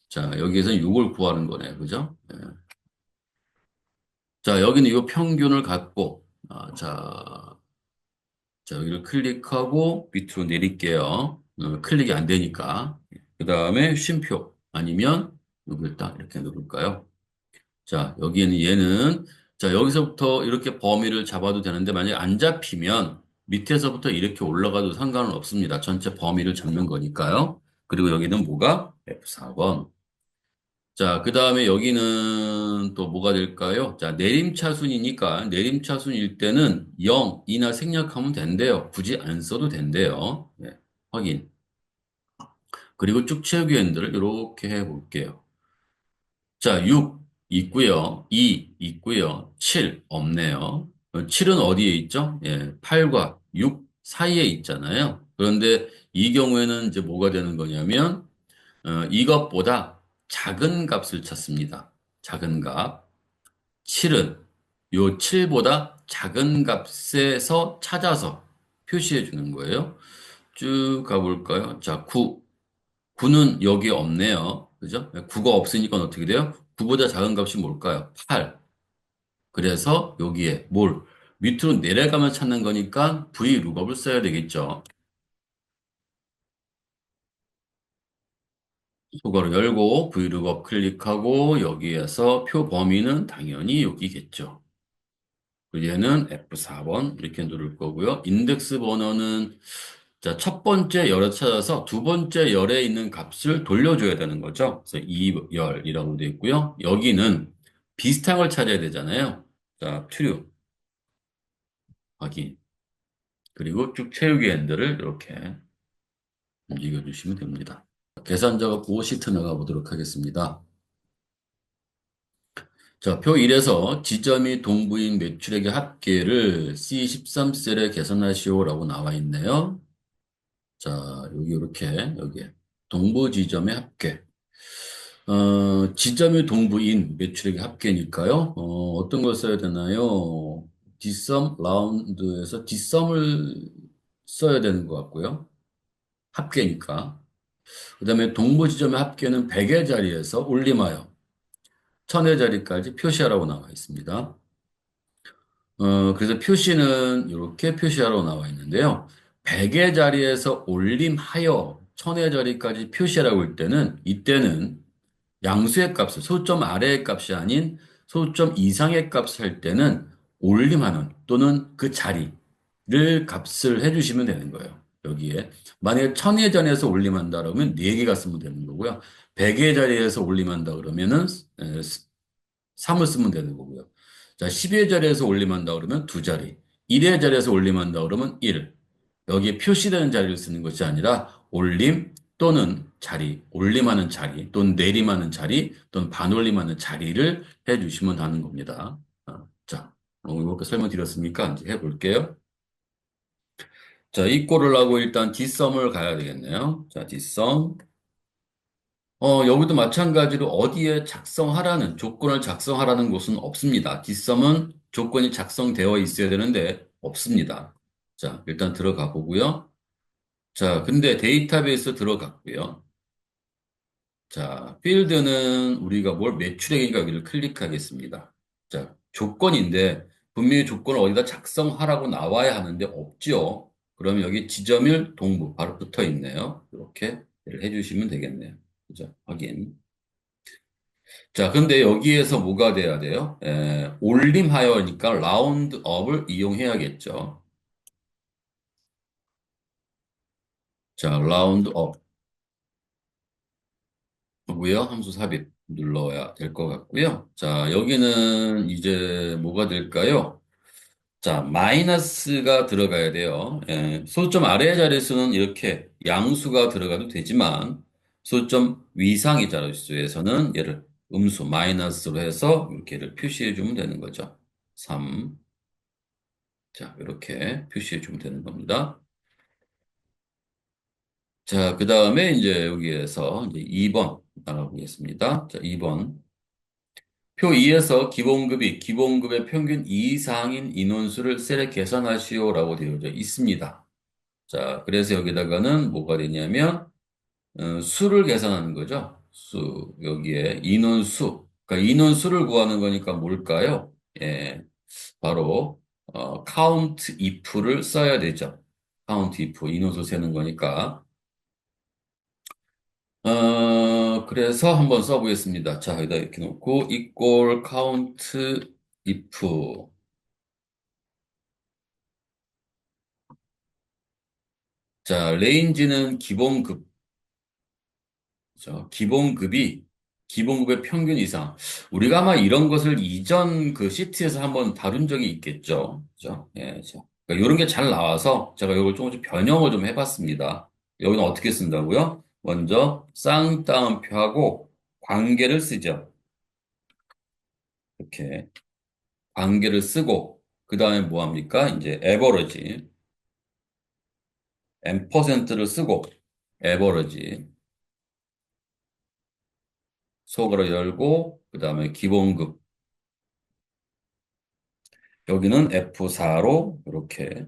자, 여기에서 6을 구하는 거네요. 그죠? 예. 자, 여기는 이 평균을 갖고, 자, 여기를 클릭하고 밑으로 내릴게요. 클릭이 안 되니까. 그 다음에 쉼표 아니면 여기를 딱 이렇게 누를까요? 자, 여기에는 얘는 자, 여기서부터 이렇게 범위를 잡아도 되는데 만약에 안 잡히면 밑에서부터 이렇게 올라가도 상관은 없습니다. 전체 범위를 잡는 거니까요. 그리고 여기는 뭐가? F4번. 자, 그 다음에 여기는 또 뭐가 될까요? 자, 내림차순이니까 내림차순일 때는 0, 이나 생략하면 된대요. 굳이 안 써도 된대요. 네, 확인. 그리고 쭉 채우기 엔드를 이렇게 해볼게요. 자, 6 있고요. 2 있고요. 7 없네요. 7은 어디에 있죠? 예, 8과 6 사이에 있잖아요. 그런데 이 경우에는 이제 뭐가 되는 거냐면 이것보다 작은 값을 찾습니다. 작은 값. 7은 요 7보다 작은 값에서 찾아서 표시해 주는 거예요. 쭉 가볼까요? 자, 9. 9는 여기에 없네요. 그죠? 9가 없으니까 어떻게 돼요? 9보다 작은 값이 뭘까요? 8. 그래서 여기에 뭘? 밑으로 내려가면 찾는 거니까 vlookup을 써야 되겠죠. 속어를 열고 vlookup 클릭하고 여기에서 표 범위는 당연히 여기겠죠. 얘는 F4번 이렇게 누를 거고요. 인덱스 번호는 자, 첫 번째 열에 찾아서 두 번째 열에 있는 값을 돌려줘야 되는 거죠. 그래서 2열이라고 되어 있고요. 여기는 비슷한 걸 찾아야 되잖아요. 자, true 확인. 그리고 쭉 채우기 엔드를 이렇게 움직여 주시면 됩니다. 계산 작업 5시트 나가 보도록 하겠습니다. 자, 표 1에서 지점이 동부인 매출액의 합계를 C13셀에 계산하시오라고 나와 있네요. 자, 여기 이렇게 여기에 동부 지점의 합계. 지점이 동부인 매출액의 합계니까요. 어떤 걸 써야 되나요? 뒷섬 라운드에서 뒷섬을 써야 되는 것 같고요. 합계니까. 그다음에 동부 지점의 합계는 100의 자리에서 올림하여 1000의 자리까지 표시하라고 나와 있습니다. 그래서 표시는 이렇게 표시하라고 나와 있는데요. 100의 자리에서 올림하여 1000의 자리까지 표시하라고 할 때는 이때는 양수의 값을 소점 아래의 값이 아닌 소점 이상의 값을 할 때는 올림하는 또는 그 자리를 값을 해주시면 되는 거예요. 여기에 만약에 1000의 자리에서 올림한다 그러면 4개가 쓰면 되는 거고요. 100의 자리에서 올림한다 그러면은 3을 쓰면 되는 거고요. 자, 10의 자리에서 올림한다 그러면 두 자리, 1의 자리에서 올림한다 그러면 1. 여기에 표시되는 자리를 쓰는 것이 아니라 올림 또는 자리, 올림하는 자리 또는 내림하는 자리 또는 반올림하는 자리를 해주시면 하는 겁니다. 자, 이렇게 설명드렸으니까 이제 해볼게요. 자, 이꼴을 하고 일단 뒷섬을 가야 되겠네요. 자, 뒷섬. 여기도 마찬가지로 어디에 작성하라는, 조건을 작성하라는 곳은 없습니다. 뒷섬은 조건이 작성되어 있어야 되는데 없습니다. 자, 일단 들어가 보고요. 자, 근데 데이터베이스 들어갔고요. 자, 필드는 우리가 뭘 매출액인가 여기를 클릭하겠습니다. 자, 조건인데 분명히 조건을 어디다 작성하라고 나와야 하는데 없죠. 그럼 여기 지점일 동부 바로 붙어 있네요. 이렇게 해주시면 되겠네요. 그죠? 확인. 자, 근데 여기에서 뭐가 돼야 돼요? 올림하여니까 라운드 업을 이용해야겠죠. 자, 라운드 업. 하고요. 함수 삽입 눌러야 될 것 같고요. 자, 여기는 이제 뭐가 될까요? 자, 마이너스가 들어가야 돼요. 예, 소점 아래 자릿수는 이렇게 양수가 들어가도 되지만 소점 위상의 자릿수에서는 얘를 음수 마이너스로 해서 이렇게를 표시해 주면 되는 거죠. 3. 자, 이렇게 표시해 주면 되는 겁니다. 자, 그 다음에 이제 여기에서 이제 2번 나가보겠습니다. 자, 2번. 표 2에서 기본급의 평균 이상인 인원수를 셀에 계산하시오라고 되어져 있습니다. 자, 그래서 여기다가는 뭐가 되냐면, 수를 계산하는 거죠. 여기에 인원수. 그러니까 인원수를 구하는 거니까 뭘까요? 예, 바로, count if를 써야 되죠. count if, 인원수 세는 거니까. 그래서 한번 써보겠습니다. 자, 여기다 이렇게 놓고, equal count if. 자, 레인지는 기본급의 평균 이상. 우리가 아마 이런 것을 이전 그 시트에서 한번 다룬 적이 있겠죠. 그죠? 예, 자. 그러니까 이런 게 잘 나와서 제가 이걸 조금씩 변형을 좀 해봤습니다. 여기는 어떻게 쓴다고요? 먼저 쌍따옴표하고 관계를 쓰죠. 이렇게 관계를 쓰고 그 다음에 뭐 합니까? 이제 에버러지, %를 쓰고 에버러지 속으로 열고 그 다음에 기본급 여기는 F4로 이렇게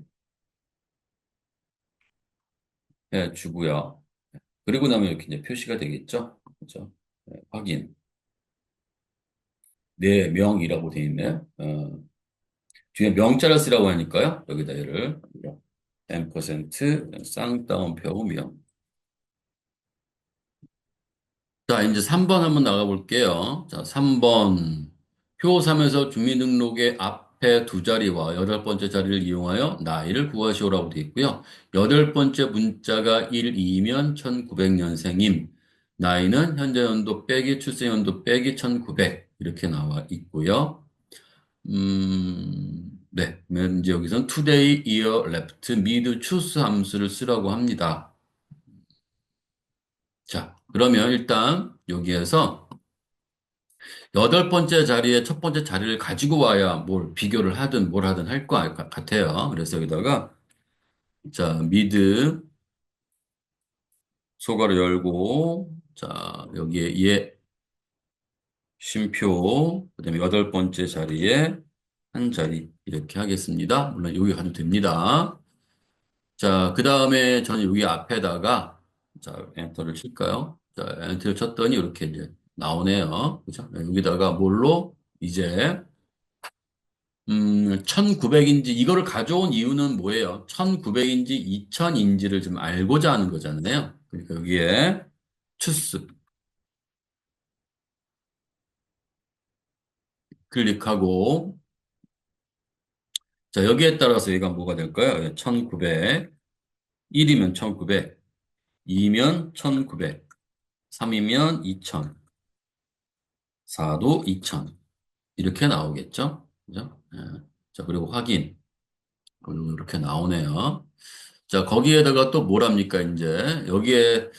해주고요. 그리고 나면 이렇게 이제 표시가 되겠죠. 그죠? 네, 확인. 네, 명이라고 되어 있네요. 뒤에 명자를 쓰라고 하니까요. 여기다 얘를 %, 쌍따옴표 명. 자, 이제 3번 한번 나가볼게요. 자, 3번. 표 3에서 주민등록의 앞에 두 자리와 여덟 번째 자리를 이용하여 나이를 구하시오라고 되어 있고요. 여덟 번째 문자가 1, 2면 1900년생임. 나이는 현재 연도 빼기 출생 연도 빼기 1900 이렇게 나와 있고요. 네. 그러면 이제 여기서는 today, year, left, mid, choose 함수를 쓰라고 합니다. 자, 그러면 일단 여기에서 여덟 번째 자리에 첫 번째 자리를 가지고 와야 뭘 비교를 하든 뭘 하든 할 것 같아요. 그래서 여기다가 자 미드 소괄호 열고 자 여기에 예 쉼표 그다음에 여덟 번째 자리에 한 자리 이렇게 하겠습니다. 물론 여기 가도 됩니다. 자 그다음에 저는 여기 앞에다가 자 엔터를 칠까요? 자 엔터를 쳤더니 이렇게 이제 나오네요. 그죠? 여기다가 뭘로 이제 1900인지, 이거를 가져온 이유는 뭐예요? 1900인지 2000인지를 좀 알고자 하는 거잖아요. 그러니까 여기에 추스 클릭하고, 자, 여기에 따라서 얘가 뭐가 될까요? 1900, 1이면 1900, 2면 1900, 3이면 2000, 4도 2000. 이렇게 나오겠죠? 그죠? 예. 자, 그리고 확인. 그리고 이렇게 나오네요. 자, 거기에다가 또 뭐랍니까, 이제. 여기에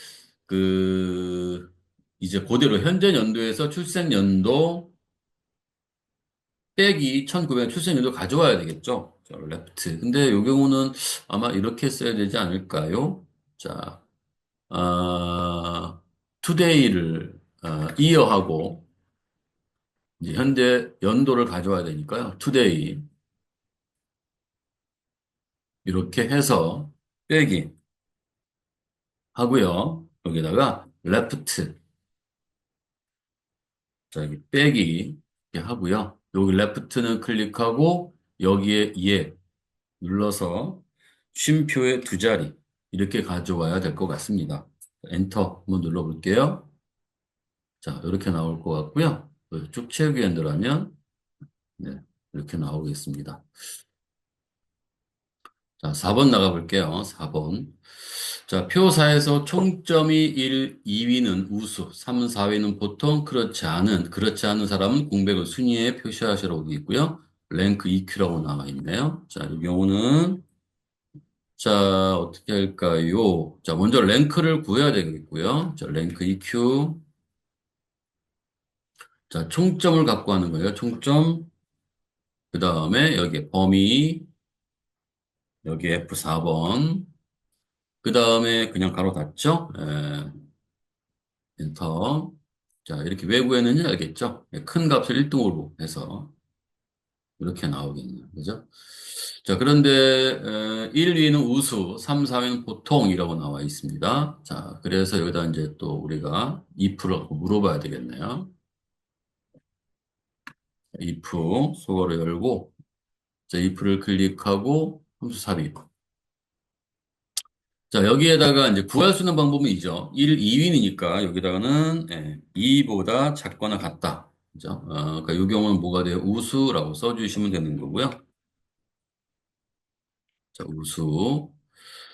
그 이제 그대로 현재 연도에서 출생 연도 빼기 1900 출생 연도 가져와야 되겠죠. 자, 레프트. 근데 이 경우는 아마 이렇게 써야 되지 않을까요? 자, today를 year하고 이제 현재 연도를 가져와야 되니까요. today 이렇게 해서 빼기 하고요. 여기다가 left 자, 여기 빼기 이렇게 하고요. 여기 left는 클릭하고 여기에 예 눌러서 쉼표의 두 자리 이렇게 가져와야 될 것 같습니다. 엔터 한번 눌러볼게요. 자, 이렇게 나올 것 같고요. 쭉 채우기 엔터하면 네, 이렇게 나오겠습니다. 자, 4번 나가볼게요. 4번. 자, 표4에서 총점이 1, 2위는 우수, 3, 4위는 보통, 그렇지 않은 사람은 공백을 순위에 표시하시라고 되어 있고요. 랭크 EQ라고 나와 있네요. 자, 이 경우는, 자, 어떻게 할까요? 자, 먼저 랭크를 구해야 되겠고요. 자, 랭크 EQ. 자, 총점을 갖고 하는 거예요. 총점. 그 다음에 여기 범위, 여기 F4번. 그 다음에 그냥 가로 닫죠? 엔터. 자, 이렇게 왜 구했는지 알겠죠? 큰 값을 1등으로 해서 이렇게 나오겠네요. 그죠? 자, 그런데 1, 2는 우수, 3, 4위는 보통이라고 나와 있습니다. 자, 그래서 여기다 이제 또 우리가 if를 물어봐야 되겠네요. if 속어를 열고, 자, if를 클릭하고 함수 삽입. 자, 여기에다가 이제 구할 수 있는 방법은 이죠. 1, 2위니까 여기다가는 2보다 작거나 같다. 그죠? 그러니까 이 경우는 뭐가 돼요? 우수라고 써주시면 되는 거고요. 자, 우수.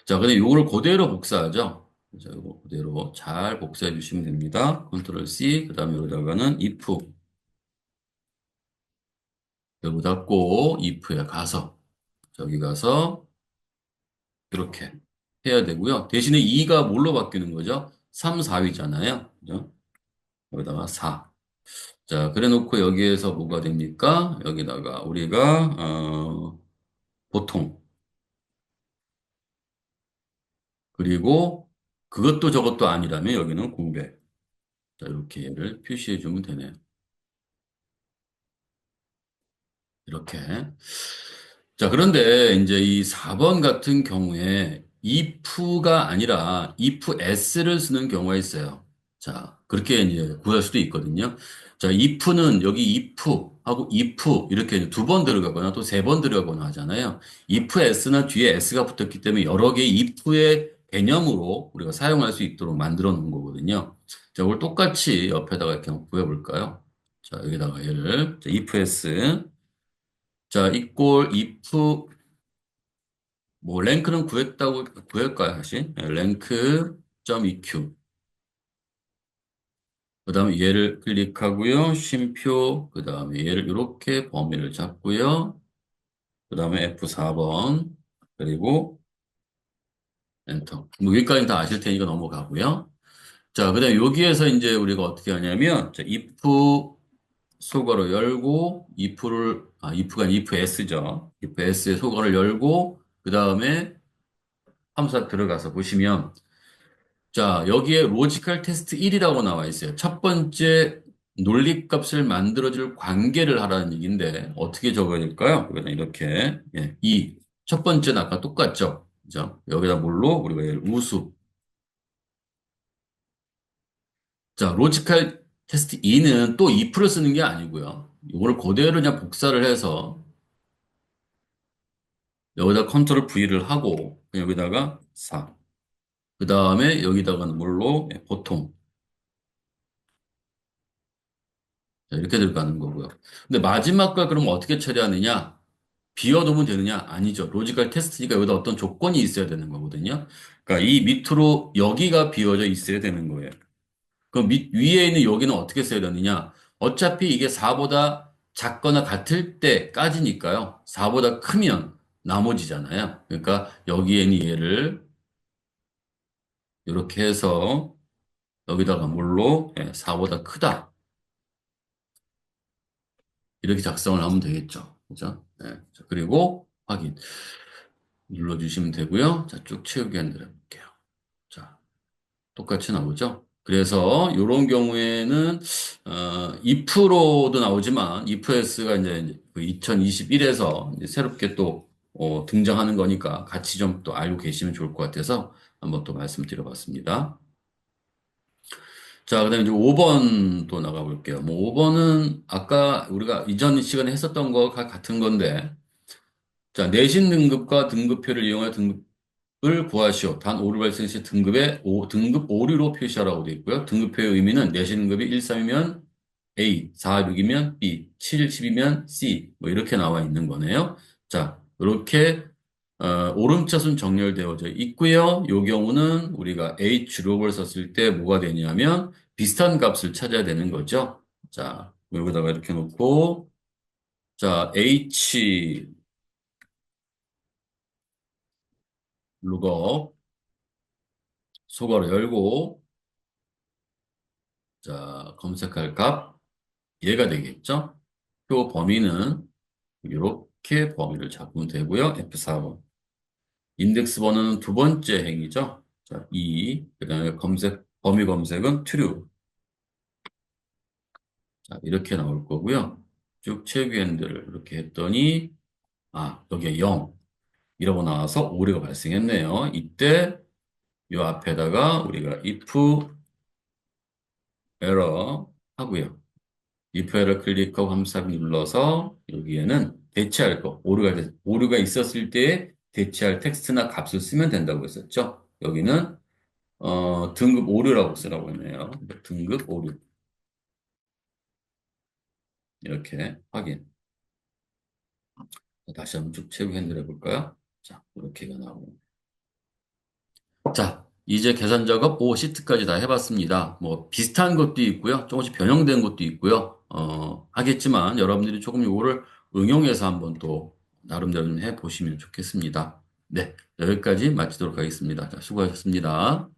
자, 근데 요거를 그대로 복사하죠. 자, 요거 그대로 잘 복사해 주시면 됩니다. 컨트롤 C, 그 다음에 여기다가는 if, 요거 닫고 if에 가서, 저기 가서 이렇게 해야 되고요. 대신에 2가 뭘로 바뀌는 거죠? 3, 4위잖아요. 그죠? 여기다가 4. 자, 그래 놓고 여기에서 뭐가 됩니까? 여기다가 우리가, 보통, 그리고 그것도 저것도 아니라면 여기는 공백. 자, 이렇게 얘를 표시해 주면 되네요. 이렇게. 자, 그런데 이제 이 4번 같은 경우에 if가 아니라 ifs를 쓰는 경우가 있어요. 자, 그렇게 이제 구할 수도 있거든요. 자, if는 여기 if하고 if 이렇게 두 번 들어가거나 또 세 번 들어가거나 하잖아요. ifs는 뒤에 s가 붙었기 때문에 여러 개의 if의 개념으로 우리가 사용할 수 있도록 만들어 놓은 거거든요. 자, 이걸 똑같이 옆에다가 이렇게 한번 구해볼까요? 자, 여기다가 얘를 자, if s 자, equal if 뭐 랭크는 구했다고 구할까요, 다시? 랭크 점 eq. 그다음에 얘를 클릭하고요. 쉼표. 그다음에 얘를 이렇게 범위를 잡고요. 그다음에 F4번. 그리고 엔터. 뭐 여기까지는 다 아실 테니까 넘어가고요. 자, 그다음에 여기에서 이제 우리가 어떻게 하냐면 자, if 속어로 열고 if가 아니라 if s죠. if s의 속어를 열고 그다음에 함수에 들어가서 보시면 자, 여기에 로지컬 테스트 1이라고 나와 있어요. 첫 번째 논리값을 만들어줄 관계를 하라는 얘기인데 어떻게 적어야 될까요? 여기다 이렇게 이 첫 번째는 아까 똑같죠? 그죠? 여기다 뭘로 우리가 얘를 우수. 자, 로지컬 테스트 2는 또 if를 쓰는 게 아니고요. 이거를 그대로 그냥 복사를 해서 여기다 컨트롤 V를 하고 여기다가 4. 그 다음에 여기다가는 뭘로 보통. 자, 이렇게 들어가는 거고요. 근데 마지막 걸 그럼 어떻게 처리하느냐? 비워두면 되느냐? 아니죠. 로지컬 테스트니까 여기다 어떤 조건이 있어야 되는 거거든요. 그러니까 이 밑으로 여기가 비워져 있어야 되는 거예요. 그럼 위에 있는 여기는 어떻게 써야 되느냐? 어차피 이게 4보다 작거나 같을 때까지니까요. 4보다 크면 나머지잖아요. 그러니까 여기에 있는 얘를 이렇게 해서 여기다가 뭘로 4보다 크다. 이렇게 작성을 하면 되겠죠. 그죠? 네. 자, 그리고 확인 눌러주시면 되고요. 자, 쭉 채우기 한번 해볼게요. 자, 똑같이 나오죠? 그래서 이런 경우에는 if로도 나오지만 ifs가 이제 2021에서 새롭게 또 등장하는 거니까 같이 좀 또 알고 계시면 좋을 것 같아서 한번 또 말씀드려봤습니다. 자, 그다음에 이제 5번 또 나가볼게요. 뭐 5번은 아까 우리가 이전 시간에 했었던 거가 같은 건데, 자, 내신 등급과 등급표를 이용하여 등급을 구하시오. 단 오류 발생 시 등급에 등급 오류로 표시하라고 되어 있고요. 등급표의 의미는 내신 등급이 1, 3이면 A, 4, 6이면 B, 7, 10이면 C, 뭐 이렇게 나와 있는 거네요. 자, 이렇게 오름차순 정렬되어져 있고요. 이 경우는 우리가 H록을 썼을 때 뭐가 되냐면 비슷한 값을 찾아야 되는 거죠. 자, 여기다가 이렇게 놓고 자, H 룩업 소괄호 열고 자, 검색할 값 얘가 되겠죠. 표 범위는 이렇게 범위를 잡으면 되고요. F4번. 인덱스 번호는 두 번째 행이죠. 자, 2. 그다음에 범위 검색은 true. 자, 이렇게 나올 거고요. 쭉 채우기 핸들을 이렇게 했더니, 여기에 0. 이러고 나와서 오류가 발생했네요. 이때 이 앞에다가 우리가 if error 하고요. if error 클릭하고 함수삽입 눌러서 여기에는 대체할 거, 오류가 있었을 때 대체할 텍스트나 값을 쓰면 된다고 했었죠. 여기는 등급 오류라고 쓰라고 했네요. 등급 오류. 이렇게 확인. 다시 한번 쭉 채우기 핸들 해볼까요? 자, 이렇게가 나오고. 자, 이제 계산 작업 5시트까지 다 해봤습니다. 뭐, 비슷한 것도 있고요. 조금씩 변형된 것도 있고요. 하겠지만, 여러분들이 조금 요거를 응용해서 한번 또, 나름대로 좀 해보시면 좋겠습니다. 네, 여기까지 마치도록 하겠습니다. 자, 수고하셨습니다.